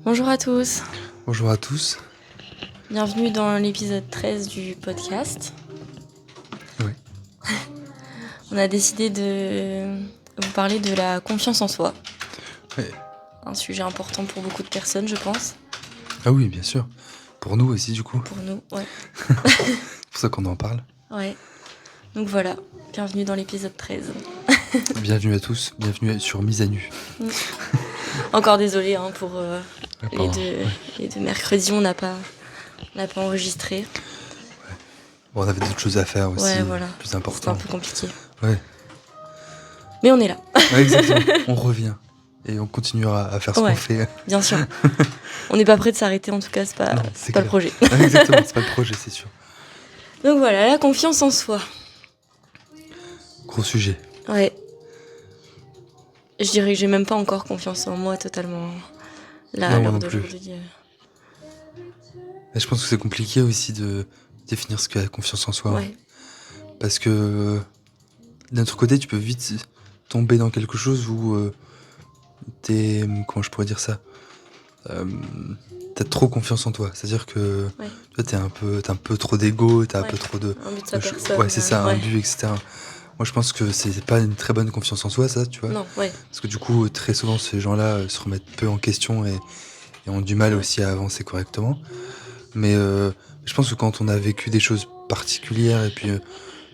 Bonjour à tous, Bonjour à tous. bienvenue dans l'épisode 13 du podcast. Oui. On a décidé de vous parler de la confiance en soi. Ouais. Un sujet important pour beaucoup de personnes, je pense. Ah oui, bien sûr. Pour nous aussi, du coup. Pour nous, ouais. C'est pour ça qu'on en parle. Ouais. Donc voilà, bienvenue dans l'épisode 13. Bienvenue à tous. Bienvenue sur Mise à Nu. Encore désolé pour Pardon. les deux mercredis, on n'a pas enregistré. Bon, on avait d'autres choses à faire aussi, Ouais, voilà. plus C'était importantes. un peu compliqué. Ouais. Mais on est là. Ouais, exactement. On revient. Et on continuera à faire ce Ouais. qu'on fait. Bien sûr. On n'est pas prêt de s'arrêter, en tout cas, c'est pas clair. le projet. Ouais, exactement, c'est pas le projet, c'est sûr. Donc voilà, la confiance en soi. Gros sujet. Ouais. Je dirais que j'ai même pas encore confiance en moi totalement. Là, Non, à moi l'heure non plus. d'aujourd'hui. Et je pense que c'est compliqué aussi de définir ce qu'est la confiance en soi. Ouais. Parce que d'un autre côté, tu peux vite tomber dans quelque chose où t'es... Comment je pourrais dire ça t'as trop confiance en toi. C'est-à-dire que Ouais. toi, t'as un peu trop d'ego, t'as un Ouais. peu trop de... Un but de sa de personne. Ouais, c'est ça, un ouais. but, etc. Moi, je pense que c'est pas une très bonne confiance en soi, ça, tu vois. Non, ouais. Parce que du coup, très souvent, ces gens-là se remettent peu en question et ont du mal Ouais. aussi à avancer correctement. Mais je pense que quand on a vécu des choses particulières, et puis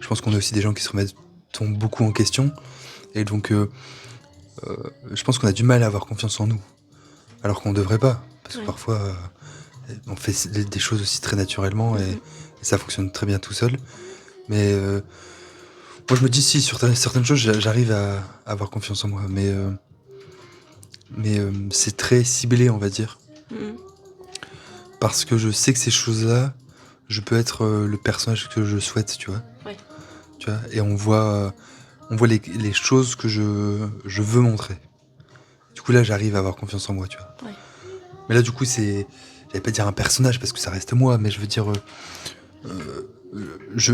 je pense qu'on a aussi des gens qui se remettent beaucoup en question, et donc je pense qu'on a du mal à avoir confiance en nous, alors qu'on devrait pas, parce que Ouais. parfois on fait des choses aussi très naturellement, et ça fonctionne très bien tout seul. Mais moi je me dis si sur certaines choses j'arrive à avoir confiance en moi, mais c'est très ciblé, on va dire. Mhm. Parce que je sais que ces choses-là, je peux être le personnage que je souhaite, tu vois. Ouais. Tu vois, et on voit les choses que je veux montrer. Du coup, là, j'arrive à avoir confiance en moi, tu vois. Ouais. Mais là, du coup, j'allais pas dire un personnage parce que ça reste moi, mais je veux dire, je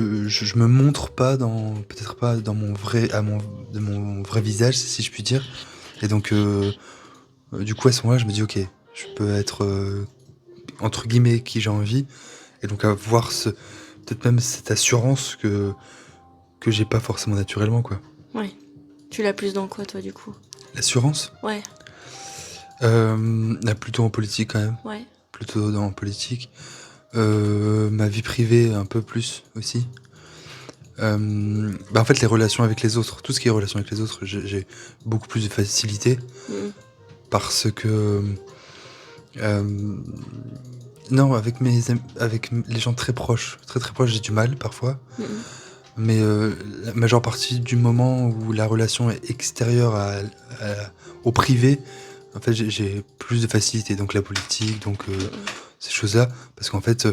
me montre pas peut-être pas dans mon vrai visage, si je puis dire. Et donc, du coup, à ce moment-là, je me dis, ok, je peux être entre guillemets qui j'ai envie, et donc avoir peut-être même cette assurance que j'ai pas forcément naturellement, quoi. Ouais. Tu l'as plus dans quoi, toi, du coup? L'assurance, Ouais. plutôt en politique quand même, Ouais. plutôt dans politique. Ma vie privée un peu plus aussi. En fait, les relations avec les autres, tout ce qui est relations avec les autres, j'ai beaucoup plus de facilité Mhm. parce que non, avec avec les gens très proches, très très proches, j'ai du mal parfois. Mhm. Mais la majeure partie du moment où la relation est extérieure au privé, en fait, j'ai plus de facilité. Donc la politique, donc ces choses-là, parce qu'en fait,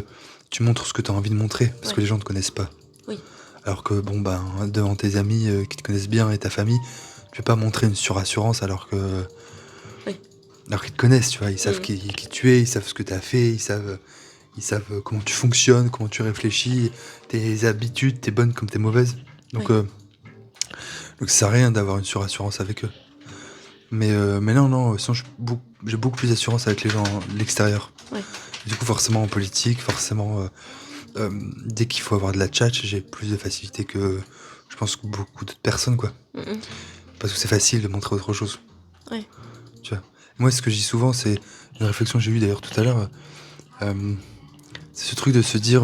tu montres ce que tu as envie de montrer, parce que les gens ne te connaissent pas. Oui. Alors que bon, devant tes amis qui te connaissent bien et ta famille, tu vas pas montrer une surassurance alors que Oui. alors qu'ils te connaissent, tu vois, ils savent qui tu es, ils savent ce que tu as fait, ils savent comment tu fonctionnes, comment tu réfléchis, tes habitudes, tes bonnes comme tes mauvaises. Donc, Oui. donc ça sert à rien d'avoir une surassurance avec eux. Mais non, sinon j'ai beaucoup plus d'assurance avec les gens de l'extérieur. Ouais. Du coup, forcément en politique, forcément, dès qu'il faut avoir de la tchatch, j'ai plus de facilité que, je pense, que beaucoup d'autres personnes, quoi. Mhm. Parce que c'est facile de montrer autre chose. Ouais. Tu vois. Moi, ce que je dis souvent, c'est une réflexion que j'ai eue d'ailleurs tout à l'heure. C'est ce truc de se dire,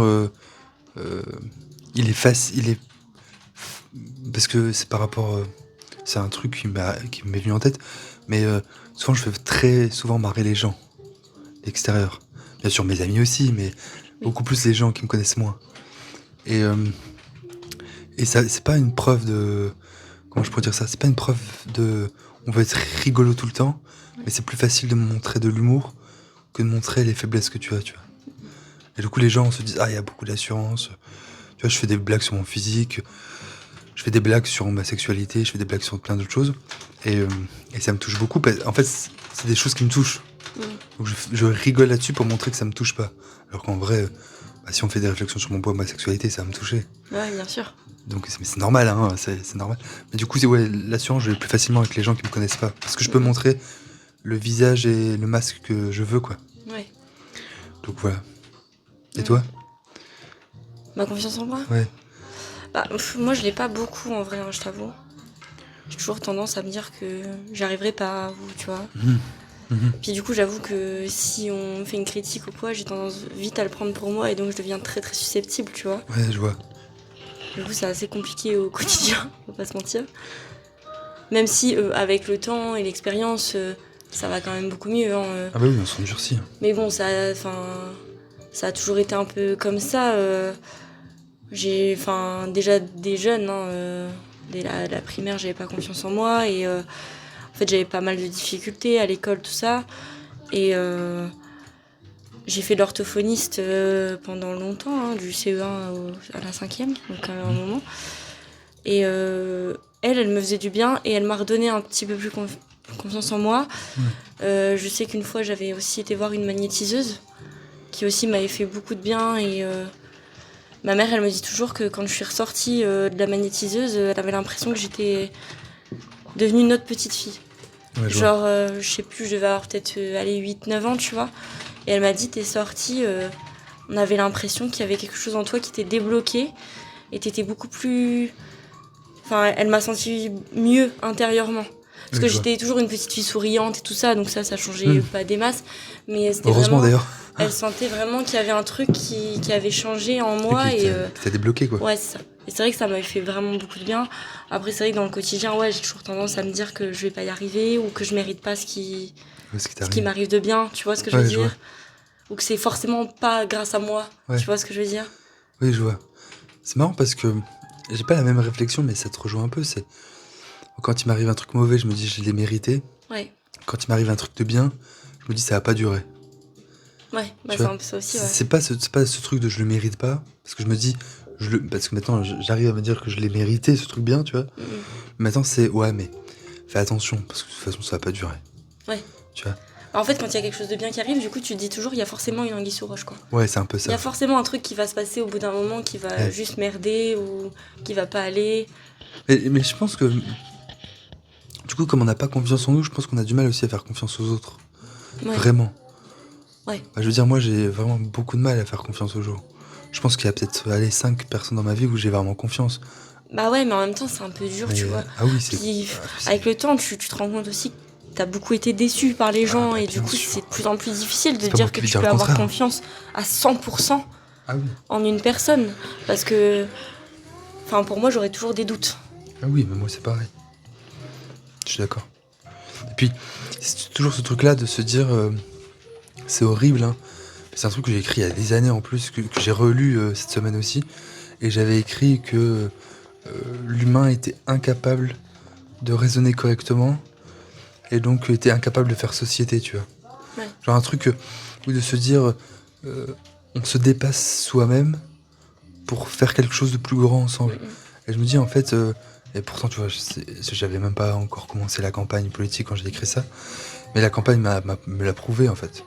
il est facile, parce que c'est par rapport, c'est un truc qui m'est venu en tête, mais souvent je fais très souvent marrer les gens extérieurs. Bien sûr mes amis aussi, mais beaucoup plus les gens qui me connaissent moins. Et ça, c'est pas une preuve de, comment je pourrais dire ça, c'est pas une preuve de, on veut être rigolo tout le temps, mais c'est plus facile de montrer de l'humour que de montrer les faiblesses que tu as, tu vois. Et du coup les gens se disent, ah, il y a beaucoup d'assurance, tu vois, je fais des blagues sur mon physique, je fais des blagues sur ma sexualité, je fais des blagues sur plein d'autres choses, et ça me touche beaucoup. En fait, c'est des choses qui me touchent. Donc je rigole là-dessus pour montrer que ça me touche pas. Alors qu'en vrai, si on fait des réflexions sur mon poids, ma sexualité, ça va me toucher. Ouais, bien sûr. Donc c'est normal, hein, c'est normal. Mais du coup, l'assurance, je vais plus facilement avec les gens qui me connaissent pas. Parce que je peux montrer le visage et le masque que je veux, quoi. Ouais. Donc voilà. Et Mm. toi? Ma confiance en moi? Ouais. Bah, moi, je l'ai pas beaucoup en vrai, hein, je t'avoue. J'ai toujours tendance à me dire que j'arriverai pas, ou tu vois. Mhm. Mhm. Puis du coup, j'avoue que si on me fait une critique ou quoi, j'ai tendance vite à le prendre pour moi et donc je deviens très très susceptible, tu vois. Ouais, je vois. Du coup, c'est assez compliqué au quotidien, on va pas se mentir. Même si avec le temps et l'expérience, ça va quand même beaucoup mieux. Hein, Ah bah oui, on s'endurcit. Mais bon, ça a toujours été un peu comme ça. J'ai, déjà des jeunes, hein, dès la primaire, j'avais pas confiance en moi et en fait, j'avais pas mal de difficultés à l'école, tout ça. Et j'ai fait de l'orthophoniste pendant longtemps, hein, du CE1 à la 5e, donc quand même un moment. Et elle me faisait du bien et elle m'a redonné un petit peu plus confiance en moi. Je sais qu'une fois, j'avais aussi été voir une magnétiseuse qui aussi m'avait fait beaucoup de bien et ma mère, elle me dit toujours que quand je suis ressortie de la magnétiseuse, elle avait l'impression que j'étais devenue une autre petite fille. Ouais, je vois. Genre, je sais plus, je devais avoir peut-être 8-9 ans, tu vois. Et elle m'a dit, t'es sortie, on avait l'impression qu'il y avait quelque chose en toi qui était débloqué et t'étais beaucoup plus... Enfin, elle m'a senti mieux intérieurement. Parce que je vois. j'étais toujours une petite fille souriante et tout ça, donc ça changeait pas des masses. Mais c'était Heureusement vraiment... d'ailleurs. Elle sentait vraiment qu'il y avait un truc qui avait changé en moi Qui t'a débloqué, quoi. ouais, c'est ça. Et c'est vrai que ça m'avait fait vraiment beaucoup de bien. Après, c'est vrai que dans le quotidien, ouais, j'ai toujours tendance à me dire que je vais pas y arriver ou que je mérite pas ce qui m'arrive de bien. Tu vois ce que je veux dire? vois. Ou que c'est forcément pas grâce à moi. Ouais. Tu vois ce que je veux dire? Oui, je vois. C'est marrant parce que j'ai pas la même réflexion, mais ça te rejoint un peu. C'est quand il m'arrive un truc mauvais, je me dis je l'ai mérité. Ouais. Quand il m'arrive un truc de bien, je me dis ça va pas durer. Ouais, bah Tu c'est vois, un peu ça aussi, ouais. c'est pas ce truc de je le mérite pas, parce que je me dis parce que maintenant j'arrive à me dire que je l'ai mérité ce truc bien, tu vois. Maintenant c'est ouais, mais fais attention parce que de toute façon ça va pas durer. Ouais. Tu vois. En fait, quand il y a quelque chose de bien qui arrive, du coup, tu te dis toujours, il y a forcément une anguille sous roche, quoi. Ouais, c'est un peu Il y a ça. forcément un truc qui va se passer au bout d'un moment qui va juste merder ou qui va pas aller. Mais je pense que du coup, comme on n'a pas confiance en nous, je pense qu'on a du mal aussi à faire confiance aux autres. Ouais. Vraiment. Ouais. Bah, je veux dire, moi j'ai vraiment beaucoup de mal à faire confiance aux gens. Je pense qu'il y a peut-être 5 personnes dans ma vie où j'ai vraiment confiance. Bah ouais, mais en même temps, c'est un peu dur, tu vois. Ah oui, c'est. Puis, avec le temps, tu te rends compte aussi que t'as beaucoup été déçu par les gens bah, et du bien coup, sûr. c'est de plus en plus difficile de C'est pas dire moi que qui vais tu dire peux le avoir contraire. confiance à 100% Ah oui. en une personne. Parce que, enfin, pour moi, j'aurais toujours des doutes. Ah oui, mais moi c'est pareil. Je suis d'accord. Et puis, c'est toujours ce truc-là de se dire, c'est horrible, hein. C'est un truc que j'ai écrit il y a des années en plus, que j'ai relu cette semaine aussi. Et j'avais écrit que l'humain était incapable de raisonner correctement et donc était incapable de faire société, tu vois. Ouais. Genre un truc où de se dire, on se dépasse soi-même pour faire quelque chose de plus grand ensemble. Et je me dis en fait, et pourtant tu vois, j'avais même pas encore commencé la campagne politique quand j'ai écrit ça, mais la campagne me l'a prouvé en fait.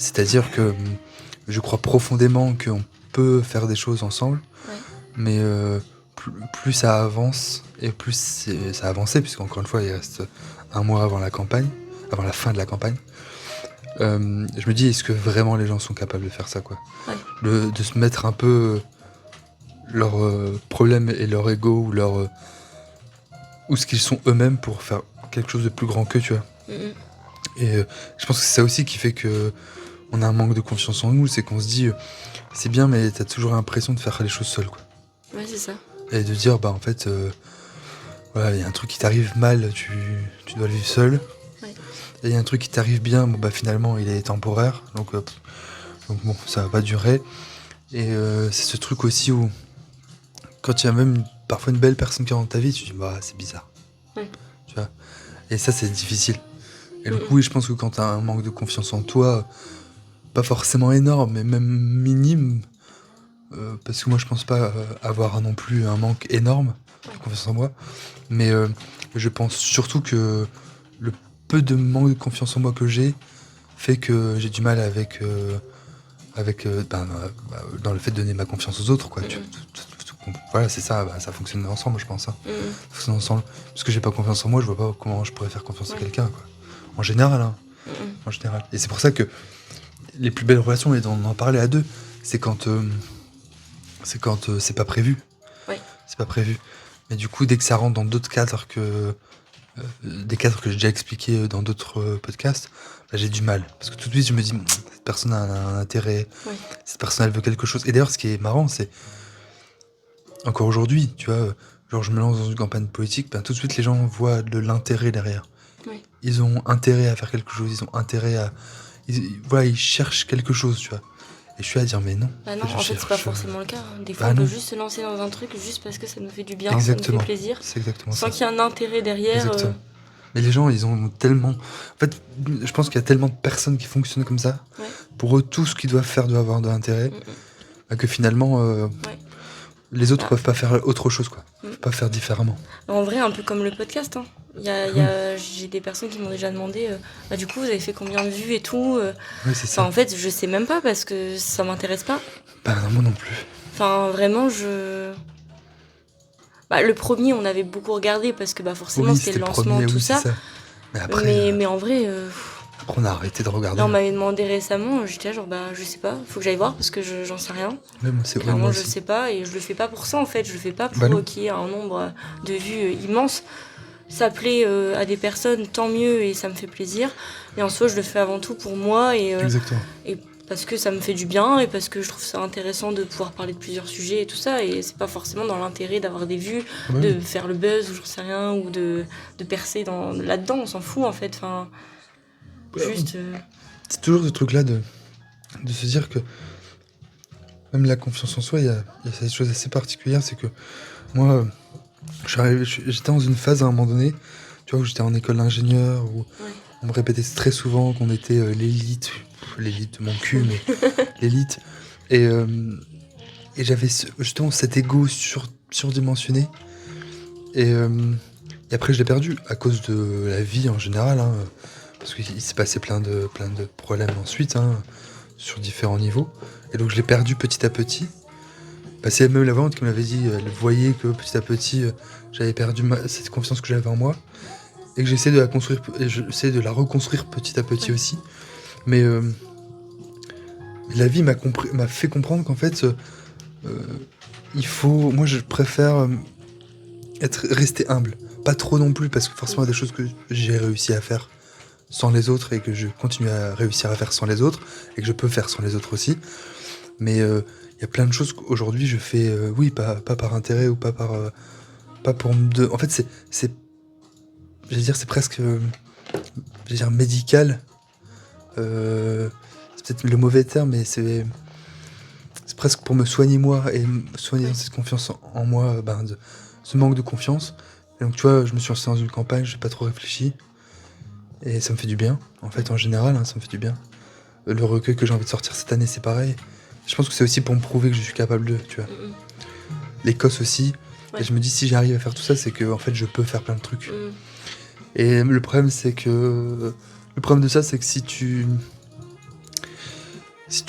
C'est-à-dire que je crois profondément qu'on peut faire des choses ensemble, mais plus ça avance et plus ça a avancé, puisqu'encore une fois il reste un mois avant la campagne, avant la fin de la campagne. Je me dis, est-ce que vraiment les gens sont capables de faire ça, quoi? De se mettre un peu leurs problèmes et leur ego ou ce qu'ils sont eux-mêmes pour faire quelque chose de plus grand qu'eux, tu vois. Et je pense que c'est ça aussi qui fait que on a un manque de confiance en nous, c'est qu'on se dit c'est bien, mais t'as toujours l'impression de faire les choses seul, quoi. Ouais, c'est ça. Et de dire bah en fait voilà, il y a un truc qui t'arrive mal, tu dois le vivre seul. Et il y a un truc qui t'arrive bien, bon bah finalement il est temporaire, donc bon, ça va pas durer. Et c'est ce truc aussi où quand il y a même parfois une belle personne qui est dans ta vie, tu te dis bah c'est bizarre. Tu vois. Et ça c'est difficile. Et du coup oui, je pense que quand t'as un manque de confiance en toi, pas forcément énorme, mais même minime, parce que moi je pense pas avoir non plus un manque énorme de confiance en moi, mais je pense surtout que le peu de manque de confiance en moi que j'ai fait que j'ai du mal avec dans le fait de donner ma confiance aux autres, quoi. Voilà, c'est ça, ça fonctionne ensemble, je pense. Hein. Ça fonctionne ensemble. Parce que j'ai pas confiance en moi, je vois pas comment je pourrais faire confiance à quelqu'un, quoi. En général, hein. Mm. En général. Et c'est pour ça que les plus belles relations, et on en parlait à deux, c'est quand c'est pas prévu. Ouais. C'est pas prévu. Mais du coup, dès que ça rentre dans d'autres cadres des cadres que j'ai déjà expliqués dans d'autres podcasts, bah, j'ai du mal. Parce que tout de suite, je me dis, cette personne a un intérêt, Ouais. cette personne, elle veut quelque chose. Et d'ailleurs, ce qui est marrant, c'est, encore aujourd'hui, tu vois, genre je me lance dans une campagne politique, ben, tout de suite, les gens voient de l'intérêt derrière. Ouais. Ils ont intérêt à faire quelque chose, ils ont intérêt à... voilà, ils cherchent quelque chose, tu vois. Et je suis à dire, mais non. Bah non, je en fait, c'est pas cherche, forcément le cas. Des fois, bah on peut non. juste se lancer dans un truc juste parce que ça nous fait du bien, ça Exactement. nous fait plaisir, C'est exactement sans ça. qu'il y ait un intérêt derrière. Exactement. Mais les gens, ils ont tellement... En fait, je pense qu'il y a tellement de personnes qui fonctionnent comme ça. Ouais. Pour eux, tout ce qu'ils doivent faire doit avoir de l'intérêt. Que finalement, les autres peuvent pas faire autre chose, quoi. Peuvent pas faire différemment. En vrai, un peu comme le podcast. Hein. J'ai des personnes qui m'ont déjà demandé bah, du coup, vous avez fait combien de vues et tout Oui, c'est ça. En fait, je sais même pas parce que ça m'intéresse pas. Bah non, moi non plus. Enfin, vraiment, Bah, le premier, on avait beaucoup regardé parce que bah, forcément, c'était le lancement, premier, tout oui, ça. c'est ça. Mais après, Mais en vrai, après, on a arrêté de regarder. là, on m'avait demandé récemment, j'étais là genre, bah, je sais pas, faut que j'aille voir parce que j'en sais rien. Ouais, moi, c'est Clairement, moi je aussi. sais pas et je le fais pas pour ça en fait, je le fais pas Bah non. pour qu'il y ait un nombre de vues immense. Ça plaît à des personnes, tant mieux et ça me fait plaisir. Et en soi, je le fais avant tout pour moi Exactement. et parce que ça me fait du bien et parce que je trouve ça intéressant de pouvoir parler de plusieurs sujets et tout ça. Et c'est pas forcément dans l'intérêt d'avoir des vues, Ah bah de oui. faire le buzz ou j'en sais rien, ou de percer là-dedans, on s'en fout en fait. Enfin, juste. C'est toujours ce truc-là de se dire que même la confiance en soi, il y a cette chose assez particulière, c'est que moi, j'étais dans une phase à un moment donné, tu vois, où j'étais en école d'ingénieur, où on me répétait très souvent qu'on était l'élite de mon cul, mais l'élite. Et j'avais justement cet ego surdimensionné. Et après, je l'ai perdu à cause de la vie en général, hein, parce qu'il s'est passé plein de problèmes ensuite, hein, sur différents niveaux. Et donc, je l'ai perdu petit à petit. Bah, c'est même la vente qui me l'avait dit, elle voyait que petit à petit, j'avais perdu cette confiance que j'avais en moi. Et que j'essaie de la construire, et j'essaie de la reconstruire petit à petit aussi. Mais la vie m'a fait comprendre qu'en fait, moi je préfère rester humble. Pas trop non plus, parce que forcément il y a des choses que j'ai réussi à faire sans les autres et que je continue à réussir à faire sans les autres et que je peux faire sans les autres aussi. Mais il y a plein de choses qu'aujourd'hui je fais, oui, pas par intérêt ou pas pour en fait, c'est c'est presque médical. C'est peut-être le mauvais terme, mais c'est presque pour me soigner moi et me soigner dans cette confiance en moi, de ce manque de confiance. Et donc tu vois, je me suis lancé dans une campagne, j'ai pas trop réfléchi et ça me fait du bien. En fait, en général, hein, ça me fait du bien. Le recueil que j'ai envie de sortir cette année, c'est pareil. Je pense que c'est aussi pour me prouver que je suis capable de, tu vois. L'Écosse aussi. Et je me dis, si j'arrive à faire tout ça, c'est que en fait, je peux faire plein de trucs. Et le problème de ça, c'est que si tu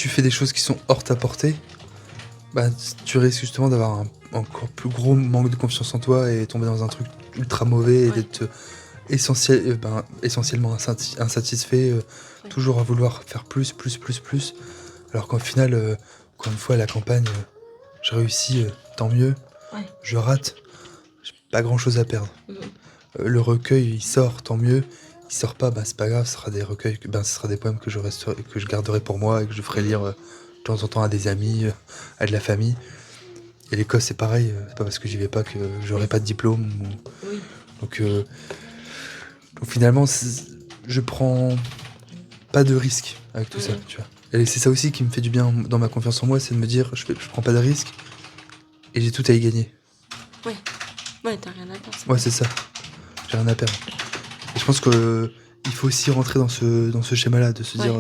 fais des choses qui sont hors ta portée, tu risques justement d'avoir un encore plus gros manque de confiance en toi et tomber dans un truc ultra mauvais et d'être essentiellement insatisfait, toujours à vouloir faire plus. Alors qu'au final, encore une fois, la campagne, je réussis, tant mieux. Je rate, j'ai pas grand chose à perdre. Le recueil, il sort, tant mieux. Il sort pas, c'est pas grave, ce sera des recueils, ce sera des poèmes que je garderai pour moi et que je ferai lire de temps en temps à des amis, à de la famille. Et l'Écosse, c'est pareil, c'est pas parce que j'y vais pas que j'aurai pas de diplôme. Donc finalement, je prends pas de risque avec tout ça, tu vois. Et c'est ça aussi qui me fait du bien dans ma confiance en moi, c'est de me dire, je prends pas de risque et j'ai tout à y gagner. Ouais, t'as rien à perdre. Ouais, c'est ça. J'ai rien à perdre. Et je pense que il faut aussi rentrer dans ce schéma-là, de se dire,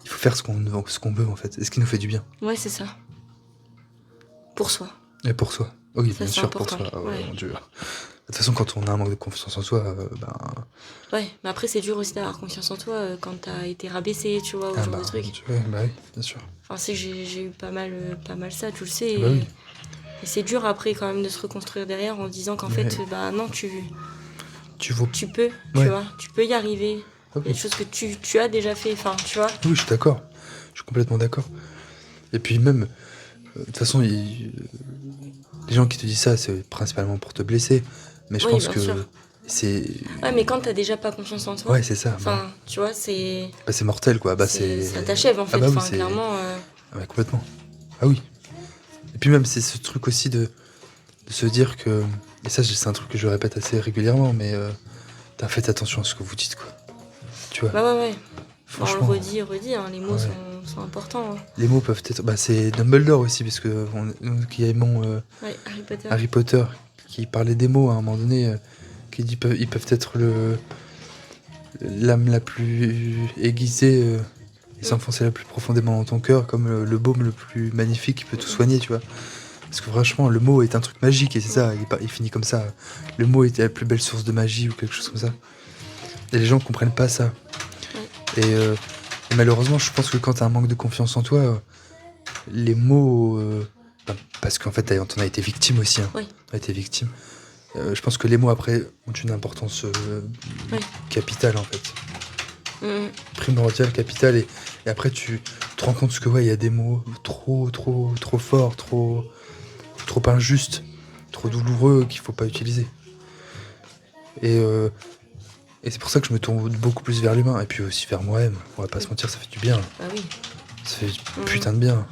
il faut faire ce qu'on veut en fait, et ce qui nous fait du bien. Ouais, c'est ça. Pour soi. Et pour soi. Oui, ça, bien sûr, important. Pour soi. Mon Dieu. De toute façon, quand on a un manque de confiance en soi, Ouais, mais après, c'est dur aussi d'avoir confiance en toi quand t'as été rabaissé, tu vois, ou genre de trucs. Oui, bien sûr. Enfin, c'est que j'ai eu pas mal ça, tu le sais. Oui. Et c'est dur après quand même de se reconstruire derrière en disant qu'en fait, non, tu tu vaux. tu peux, Ouais. tu vois, tu peux y arriver. Ah Il y a oui. des choses que tu as déjà fait, enfin, tu vois. Oui, je suis d'accord. Je suis complètement d'accord. Et puis même, de toute façon, les gens qui te disent ça, c'est principalement pour te blesser. Mais je Oui, pense bien que sûr. c'est... Ouais, mais quand t'as déjà pas confiance en toi, Ouais, c'est ça. enfin, tu vois, c'est C'est mortel, quoi. ça t'achève en Ah fait. bah oui, Enfin, clairement. Ah ouais, complètement. Ah oui. Et puis même, c'est ce truc aussi de se dire que... Et ça, c'est un truc que je répète assez régulièrement, mais faites attention à ce que vous dites, quoi. Tu vois, Bah ouais. Bah, on le franchement, redit, hein, les mots ouais. sont importants. Hein. Les mots peuvent être... Bah, c'est Dumbledore aussi, parce que nous qui aimons Ouais, Harry Potter. Harry Potter, qui parlait des mots à un moment donné, qui dit ils peuvent être l'âme la plus aiguisée et s'enfoncer la plus profondément dans ton cœur, comme le baume le plus magnifique qui peut tout soigner, tu vois. Parce que franchement, le mot est un truc magique, et c'est ça, il finit comme ça. Le mot est la plus belle source de magie, ou quelque chose comme ça. Et les gens ne comprennent pas ça. Et malheureusement, je pense que quand t'as un manque de confiance en toi, les mots... parce qu'en fait, t'en as été victime aussi. Hein. Oui. T'as été victime. Je pense que les mots, après, ont une importance capitale, en fait. Primordiale, capitale. Et après, tu te rends compte que, ouais, il y a des mots trop forts, trop injustes, trop douloureux qu'il faut pas utiliser. Et c'est pour ça que je me tourne beaucoup plus vers l'humain. Et puis aussi vers moi-même. On va pas se mentir, ça fait du bien. Ah oui. Ça fait putain de bien.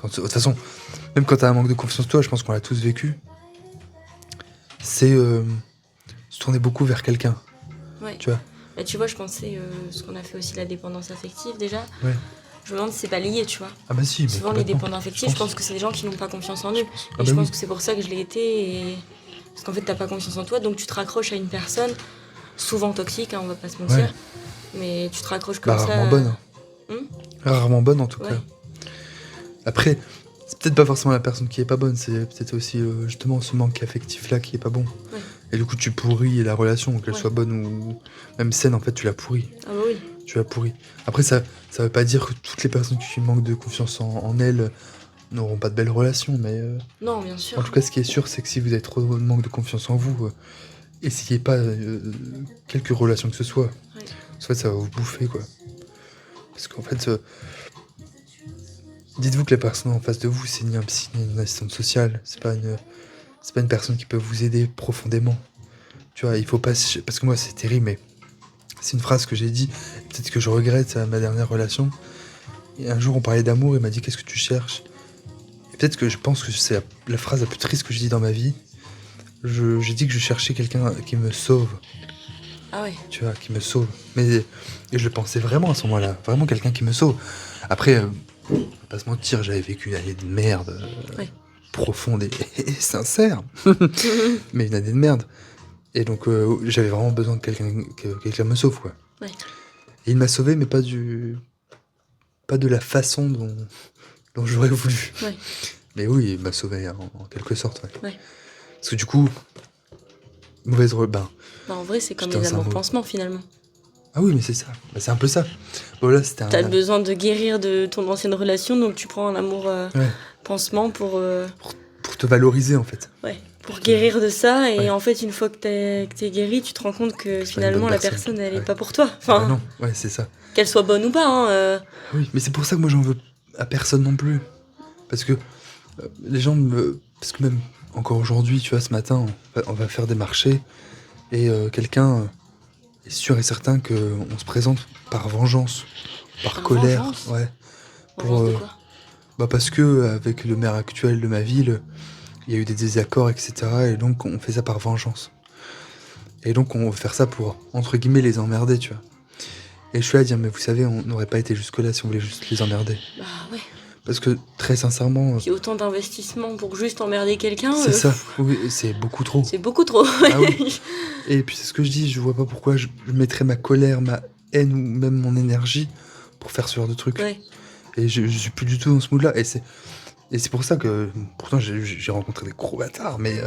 De toute façon, même quand t'as un manque de confiance en toi, je pense qu'on l'a tous vécu. C'est se tourner beaucoup vers quelqu'un. Ouais. Tu vois. Bah, tu vois, je pensais ce qu'on a fait aussi la dépendance affective déjà. Ouais. Je me demande si c'est pas lié, tu vois. Ah bah si. Souvent les dépendants affectifs, je pense que c'est des gens qui n'ont pas confiance en eux. Et je pense que c'est pour ça que je l'ai été. Parce qu'en fait, t'as pas confiance en toi, donc tu te raccroches à une personne, souvent toxique, hein, on va pas se mentir. Ouais. Mais tu te raccroches comme ça. Rarement bonne. Rarement bonne en tout cas. Après, c'est peut-être pas forcément la personne qui est pas bonne, c'est peut-être aussi justement ce manque affectif là qui est pas bon. Ouais. Et du coup, tu pourris la relation, qu'elle soit bonne ou même saine, en fait, tu la pourris. Ah bah oui. Tu la pourris. Après, ça veut pas dire que toutes les personnes qui manquent de confiance en elles n'auront pas de belles relations, mais... non, bien sûr. En tout cas, ce qui est sûr, c'est que si vous avez trop de manque de confiance en vous, essayez pas quelque relation que ce soit. Ouais. En fait, ça va vous bouffer, quoi. Parce qu'en fait... dites-vous que la personne en face de vous, c'est ni un psy, ni une assistante sociale. C'est pas une personne qui peut vous aider profondément. Tu vois, il faut pas... Parce que moi, c'est terrible, mais c'est une phrase que j'ai dit. Peut-être que je regrette ma dernière relation. Et un jour, on parlait d'amour, il m'a dit « Qu'est-ce que tu cherches ?» Et peut-être que je pense que c'est la phrase la plus triste que j'ai dit dans ma vie. J'ai dit que je cherchais quelqu'un qui me sauve. Ah ouais. Tu vois, qui me sauve. Mais je le pensais vraiment à ce moment-là. Vraiment quelqu'un qui me sauve. Après... on va pas se mentir, j'avais vécu une année de merde profonde et sincère, mais une année de merde. Et donc j'avais vraiment besoin de que quelqu'un me sauve, quoi. Ouais. Et il m'a sauvé, mais pas de la façon dont j'aurais voulu. Ouais. Mais oui, il m'a sauvé en quelque sorte. Ouais. Parce que du coup, mauvaise bah en vrai, c'est comme les amours pansements finalement. Ah oui, mais c'est ça. Bah, c'est un peu ça. Bon, là, t'as besoin de guérir de ton ancienne relation, donc tu prends un amour pansement pour te valoriser, en fait. Ouais, pour guérir de ça. Et en fait, une fois que t'es guéri, tu te rends compte que finalement, la personne, elle est pas pour toi. Enfin, bah non, ouais, c'est ça. Qu'elle soit bonne ou pas. Hein, Oui, mais c'est pour ça que moi, j'en veux à personne non plus. Parce que les gens Parce que même encore aujourd'hui, tu vois, ce matin, on va faire des marchés. Et quelqu'un... est sûr et certain qu'on se présente par vengeance, par colère. Vengeance ouais. Vengeance de quoi bah parce que avec le maire actuel de ma ville, il y a eu des désaccords, etc. Et donc on fait ça par vengeance. Et donc on veut faire ça pour, entre guillemets, les emmerder, tu vois. Et je suis là à dire, mais vous savez, on n'aurait pas été jusque-là si on voulait juste les emmerder. Bah ouais. Parce que très sincèrement... Il y a autant d'investissement pour juste emmerder quelqu'un. C'est ça, oui, c'est beaucoup trop. C'est beaucoup trop. Ah oui. Et puis c'est ce que je dis, je vois pas pourquoi je mettrais ma colère, ma haine ou même mon énergie pour faire ce genre de truc. Ouais. Et je suis plus du tout dans ce mood-là. Et c'est pour ça que, pourtant j'ai rencontré des gros bâtards, mais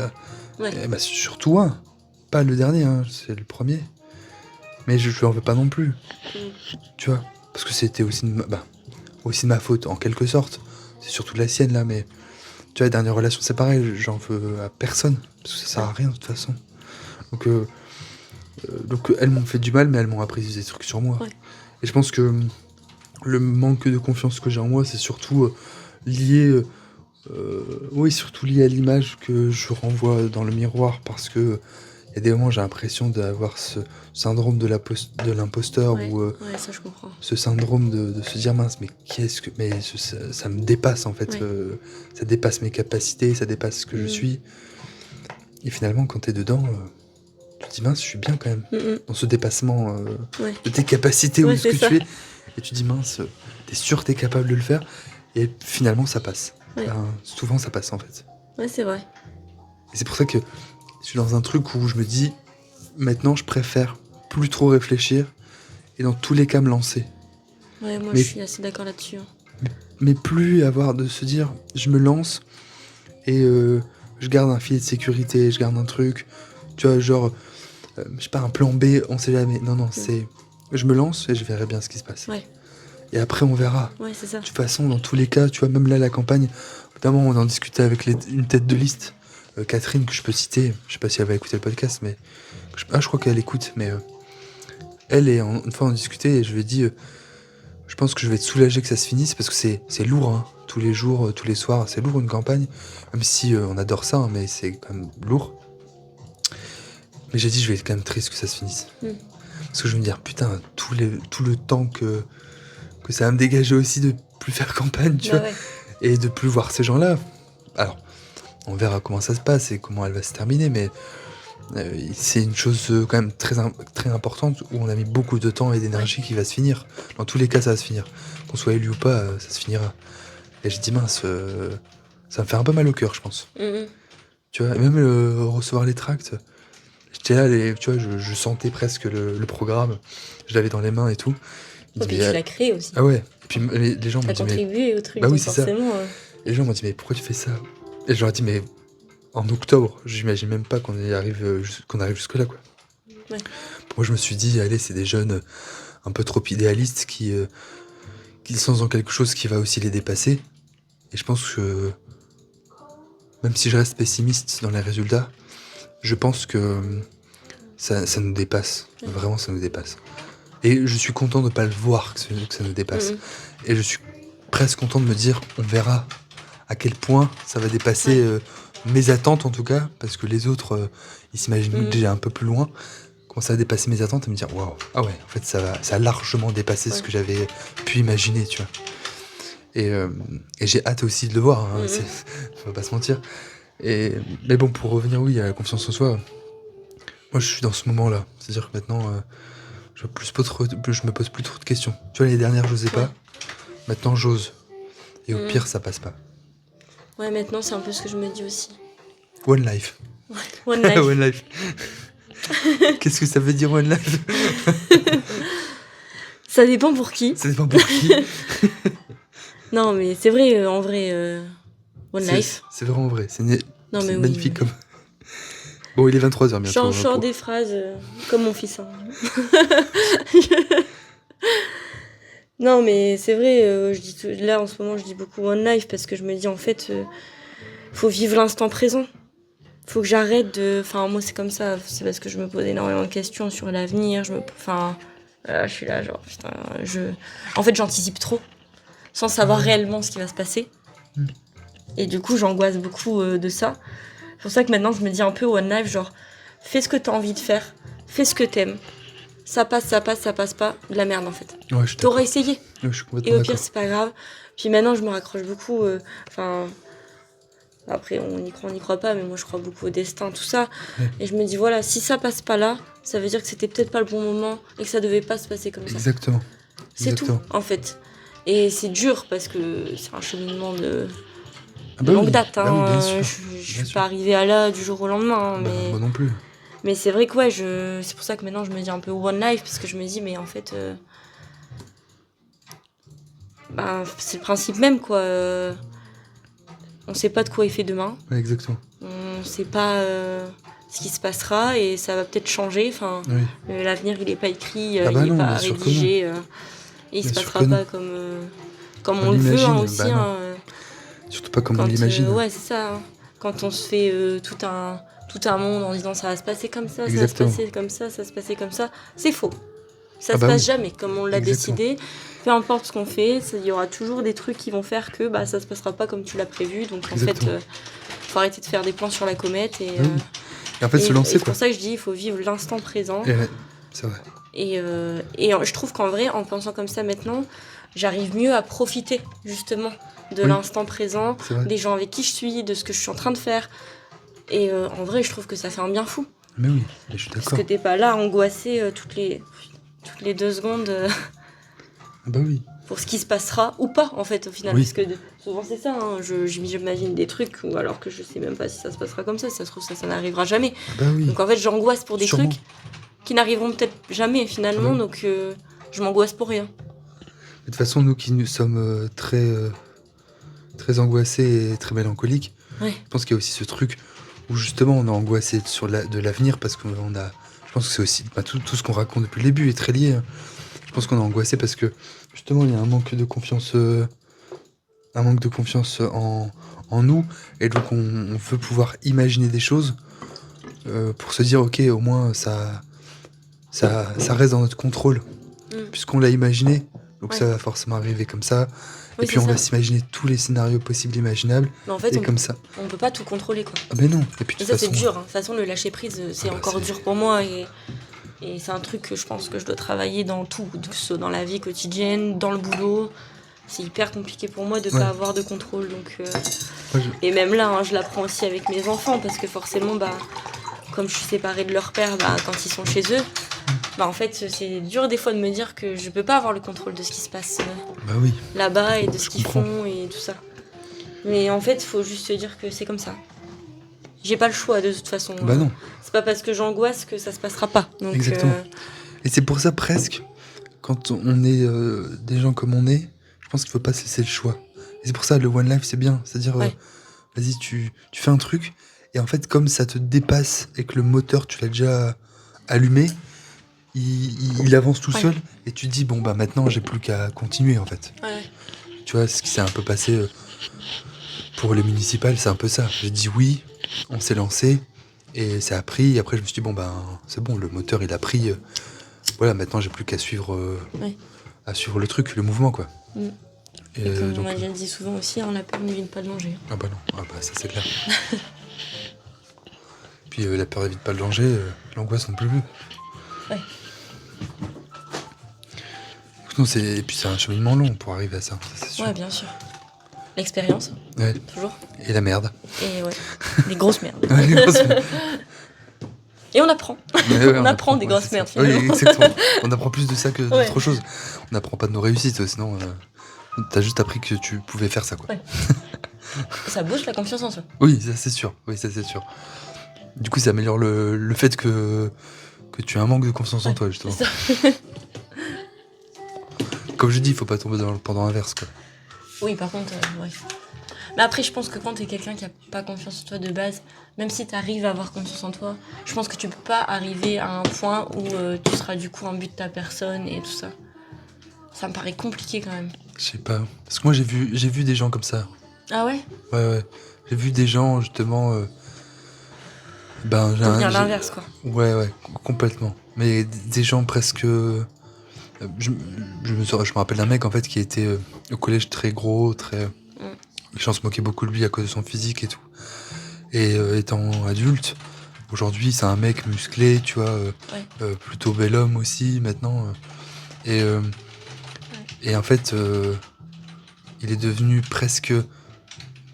bah, surtout un. Pas le dernier, hein, c'est le premier. Mais je lui en veux pas non plus. Tu vois, parce que c'était aussi de ma faute, en quelque sorte. C'est surtout de la sienne, là, mais... Tu vois, la dernière relation, c'est pareil, j'en veux à personne. Parce que ça sert à rien, de toute façon. Donc, Donc elles m'ont fait du mal, mais elles m'ont appris des trucs sur moi. Ouais. Et je pense que le manque de confiance que j'ai en moi, c'est surtout lié, oui, surtout lié à l'image que je renvoie dans le miroir, parce que il y a des moments, j'ai l'impression d'avoir ce syndrome de l'imposteur, Ouais, ou ouais, ça je comprends. ce syndrome de se dire mince, mais qu'est-ce que, mais ça me dépasse en fait, Ouais. ça dépasse mes capacités, ça dépasse ce que je suis. Et finalement, quand t'es dedans, tu te dis mince, je suis bien quand même dans ce dépassement Ouais. de tes capacités, ou Ouais, de ce c'est que ça. tu es. Et tu te dis mince, t'es sûr que t'es capable de le faire. Et finalement, ça passe. Ouais. Enfin, souvent, ça passe en fait. Ouais, c'est vrai. Et c'est pour ça que je suis dans un truc où je me dis, maintenant, je préfère plus trop réfléchir et dans tous les cas me lancer. Ouais, moi Mais- je suis assez d'accord là-dessus. Mais plus avoir de se dire, je me lance et je garde un filet de sécurité, je garde un truc, tu vois, genre, je sais pas, un plan B, on sait jamais. Non, c'est, je me lance et je verrai bien ce qui se passe. Ouais. Et après, on verra. Ouais, c'est ça. De toute façon, dans tous les cas, tu vois, même là, la campagne, notamment, on en discutait avec une tête de liste, Catherine, que je peux citer, je sais pas si elle va écouter le podcast, mais je crois qu'elle écoute, mais elle, et une fois on discutait, et je lui ai dit, je pense que je vais être soulagé que ça se finisse, parce que c'est lourd, hein, tous les jours, tous les soirs, c'est lourd une campagne, même si on adore ça, hein, mais c'est quand même lourd. Mais j'ai dit, je vais être quand même triste que ça se finisse. Parce que je vais me dire, putain, tout le temps que ça va me dégager aussi de plus faire campagne, tu vois, ouais. et de plus voir ces gens-là. Alors, on verra comment ça se passe et comment elle va se terminer, mais c'est une chose quand même très importante, où on a mis beaucoup de temps et d'énergie qui va se finir. Dans tous les cas, ça va se finir. Qu'on soit élu ou pas, ça se finira. Et je dis mince, ça me fait un peu mal au cœur, je pense. Tu vois, et même recevoir les tracts, j'étais là, tu vois, je sentais presque le programme, je l'avais dans les mains et tout. Et puis tu l'as créé aussi. Ah ouais, et puis les gens m'ont T'as dit, mais... contribué au truc, Bah oui, donc c'est ça. forcément. Et les gens m'ont dit, mais pourquoi tu fais ça? Et je leur ai dit, mais en octobre, j'imagine même pas qu'on arrive jusque-là, quoi. Ouais. Moi, je me suis dit, allez, c'est des jeunes un peu trop idéalistes qui sont dans quelque chose qui va aussi les dépasser. Et je pense que, même si je reste pessimiste dans les résultats, je pense que ça nous dépasse. Ouais. Vraiment, ça nous dépasse. Et je suis content de ne pas le voir, que ça nous dépasse. Et je suis presque content de me dire, on verra à quel point ça va dépasser mes attentes, en tout cas, parce que les autres, ils s'imaginent déjà un peu plus loin. Quand ça va dépasser mes attentes, et me dire, waouh, ah ouais, en fait, ça a largement dépassé ce que j'avais pu imaginer, tu vois. Et j'ai hâte aussi de le voir, hein, faut pas se mentir. Mais bon, pour revenir, oui, à la confiance en soi, moi, je suis dans ce moment-là. C'est-à-dire que maintenant, je me pose plus trop de questions. Tu vois, l'année dernière, j'osais pas. Maintenant, j'ose. Et au pire, ça passe pas. Ouais, maintenant, c'est un peu ce que je me dis aussi. One life. One life. One life. Qu'est-ce que ça veut dire one life? Ça dépend pour qui. Ça dépend pour qui. Non, mais c'est vrai, en vrai, one life. C'est vraiment vrai. C'est Non, mais magnifique oui. comme... Bon, il est 23h bientôt. Change des phrases comme mon fils. Hein. Non, mais c'est vrai, là, en ce moment, je dis beaucoup one life parce que je me dis, en fait, faut vivre l'instant présent. Faut que j'arrête de... Enfin, moi, c'est comme ça. C'est parce que je me pose énormément de questions sur l'avenir. Enfin, je suis là, genre, putain, En fait, j'anticipe trop, sans savoir réellement ce qui va se passer. Et du coup, j'angoisse beaucoup de ça. C'est pour ça que maintenant, je me dis un peu one life, genre, fais ce que t'as envie de faire, fais ce que t'aimes. Ça passe pas, de la merde, en fait. Ouais, T'auras essayé. Ouais, je suis complètement Et au d'accord. pire, c'est pas grave. Puis maintenant, je me raccroche beaucoup. Après, on y croit pas, mais moi, je crois beaucoup au destin, tout ça. Ouais. Et je me dis, voilà, si ça passe pas là, ça veut dire que c'était peut-être pas le bon moment et que ça devait pas se passer comme ça. Exactement. C'est tout, en fait. Et c'est dur parce que c'est un cheminement de longue date. Hein. Bah oui, bien sûr. Je suis pas arrivée à là du jour au lendemain. Hein, mais... Moi non plus. Mais c'est vrai que ouais, c'est pour ça que maintenant je me dis un peu one life, parce que je me dis, mais en fait, c'est le principe même, quoi. On sait pas de quoi il fait demain. Ouais, exactement. On sait pas ce qui se passera et ça va peut-être changer. Enfin, oui. L'avenir, il est pas écrit, il bah est non, pas bien sûr que rédigé. Et il Bien se sûr passera que pas non. comme on le veut l'imagine, aussi. bah non. Surtout pas comme on l'imagine. Ouais, c'est ça. Hein. Quand on se fait tout un tout un monde en disant ça va se passer comme ça, Exactement. ça va se passer comme ça se passer comme ça. C'est faux. Ça Ah se bah passe oui. jamais comme on l'a Exactement. décidé. Peu importe ce qu'on fait, il y aura toujours des trucs qui vont faire que ça se passera pas comme tu l'as prévu. Donc en fait, Exactement. faut arrêter de faire des plans sur la comète. Et, Ah oui. Et en fait, se et lancer, c'est quoi. pour ça que je dis il faut vivre l'instant présent. Et ouais, c'est vrai. Et je trouve qu'en vrai, en pensant comme ça maintenant, j'arrive mieux à profiter justement de Oui. l'instant présent, C'est vrai. des gens avec qui je suis, de ce que je suis en train de faire. Et en vrai, je trouve que ça fait un bien fou. Mais oui, je suis Parce d'accord. que t'es pas là angoissé toutes les 2 secondes Ah bah oui. pour ce qui se passera ou pas en fait au final. Oui. Parce que souvent c'est ça, hein, j'imagine des trucs ou alors que je sais même pas si ça se passera comme ça. Si ça se trouve, ça n'arrivera jamais. Ah bah oui. Donc en fait, j'angoisse pour des Sûrement. trucs qui n'arriveront peut-être jamais finalement. Ah oui. Donc je m'angoisse pour rien. De toute façon, nous qui nous sommes très angoissés et très mélancoliques, Ouais. je pense qu'il y a aussi ce truc où justement on est angoissé de l'avenir parce qu'on a. Je pense que c'est aussi. Tout ce qu'on raconte depuis le début est très lié. Hein. Je pense qu'on est angoissé parce que justement il y a un manque de confiance. Un manque de confiance en nous. Et donc on veut pouvoir imaginer des choses pour se dire ok, au moins ça reste dans notre contrôle. Puisqu'on l'a imaginé. Donc Ouais. ça va forcément arriver comme ça. Oui, Et puis on c'est va ça. s'imaginer tous les scénarios possibles et imaginables. Mais en fait, Et comme ça. on peut pas tout contrôler quoi. Ah ben non. Et puis de Et toute ça, c'est façon. dur. Hein. De toute façon, le lâcher prise, c'est encore c'est- dur pour moi. Et c'est un truc que je pense que je dois travailler dans tout, que ce soit dans la vie quotidienne, dans le boulot. C'est hyper compliqué pour moi de Ouais. pas avoir de contrôle. Donc, Moi, Et même là, hein, je l'apprends aussi avec mes enfants parce que forcément, comme je suis séparée de leur père quand ils sont chez eux, en fait, c'est dur des fois de me dire que je peux pas avoir le contrôle de ce qui se passe Bah oui. là-bas et de ce Je qu'ils comprends. font et tout ça. Mais en fait, il faut juste se dire que c'est comme ça. J'ai pas le choix de toute façon. Bah non. C'est pas parce que j'angoisse que ça se passera pas. Donc, Exactement. Et c'est pour ça presque, quand on est des gens comme on est, je pense qu'il faut pas se laisser le choix. Et c'est pour ça le One Life c'est bien. C'est-à-dire, Ouais. vas-y, tu fais un truc, et en fait, comme ça te dépasse et que le moteur, tu l'as déjà allumé, il avance tout Ouais. seul, et tu te dis, bon, bah maintenant, j'ai plus qu'à continuer, en fait. Ouais. Tu vois, ce qui s'est un peu passé pour les municipales, c'est un peu ça. J'ai dit oui, on s'est lancé, et ça a pris, et après, je me suis dit, bon, ben, c'est bon, le moteur, il a pris. Voilà, maintenant, j'ai plus qu'à suivre, Ouais. à suivre le truc, le mouvement, quoi. Mm. Et Et comme donc, on m'a dit souvent aussi, la peur n'évite pas le danger. ah bah non, ah bah ça c'est clair. Puis la peur évite pas le danger, l'angoisse non plus. Ouais. Non, et puis c'est un cheminement long pour arriver à ça c'est sûr. Ouais, bien sûr. L'expérience, Ouais. toujours. Et la merde. Et ouais, des grosses merdes. Ouais, les grosses merdes. Et on apprend. Ouais, ouais, On apprend des ouais, grosses c'est ça. merdes, Oui, finalement. exactement. On apprend plus de ça que Ouais. d'autres choses. On n'apprend pas de nos réussites, sinon t'as juste appris que tu pouvais faire ça, quoi. Ouais. Ça booste la confiance en soi. Oui, ça c'est sûr. Oui, ça c'est sûr. Du coup, ça améliore le fait que tu as un manque de confiance en Ouais, toi, justement. c'est ça. Comme je dis, il faut pas tomber dans le pendant inverse, quoi. Oui, par contre, ouais. Mais après, je pense que quand t'es quelqu'un qui a pas confiance en toi de base, même si t'arrives à avoir confiance en toi, je pense que tu peux pas arriver à un point où tu seras du coup un but de ta personne et tout ça. Ça me paraît compliqué quand même. Je sais pas. Parce que moi, j'ai vu des gens comme ça. Ah ouais? Ouais. J'ai vu des gens, justement. Devenir l'inverse, quoi. Ouais, complètement. Mais des gens presque. Je me rappelle d'un mec, en fait, qui était au collège très gros, très. Les gens se moquaient beaucoup de lui à cause de son physique et tout. Et étant adulte, aujourd'hui, c'est un mec musclé, tu vois. Plutôt bel homme aussi, maintenant. Et en fait, il est devenu presque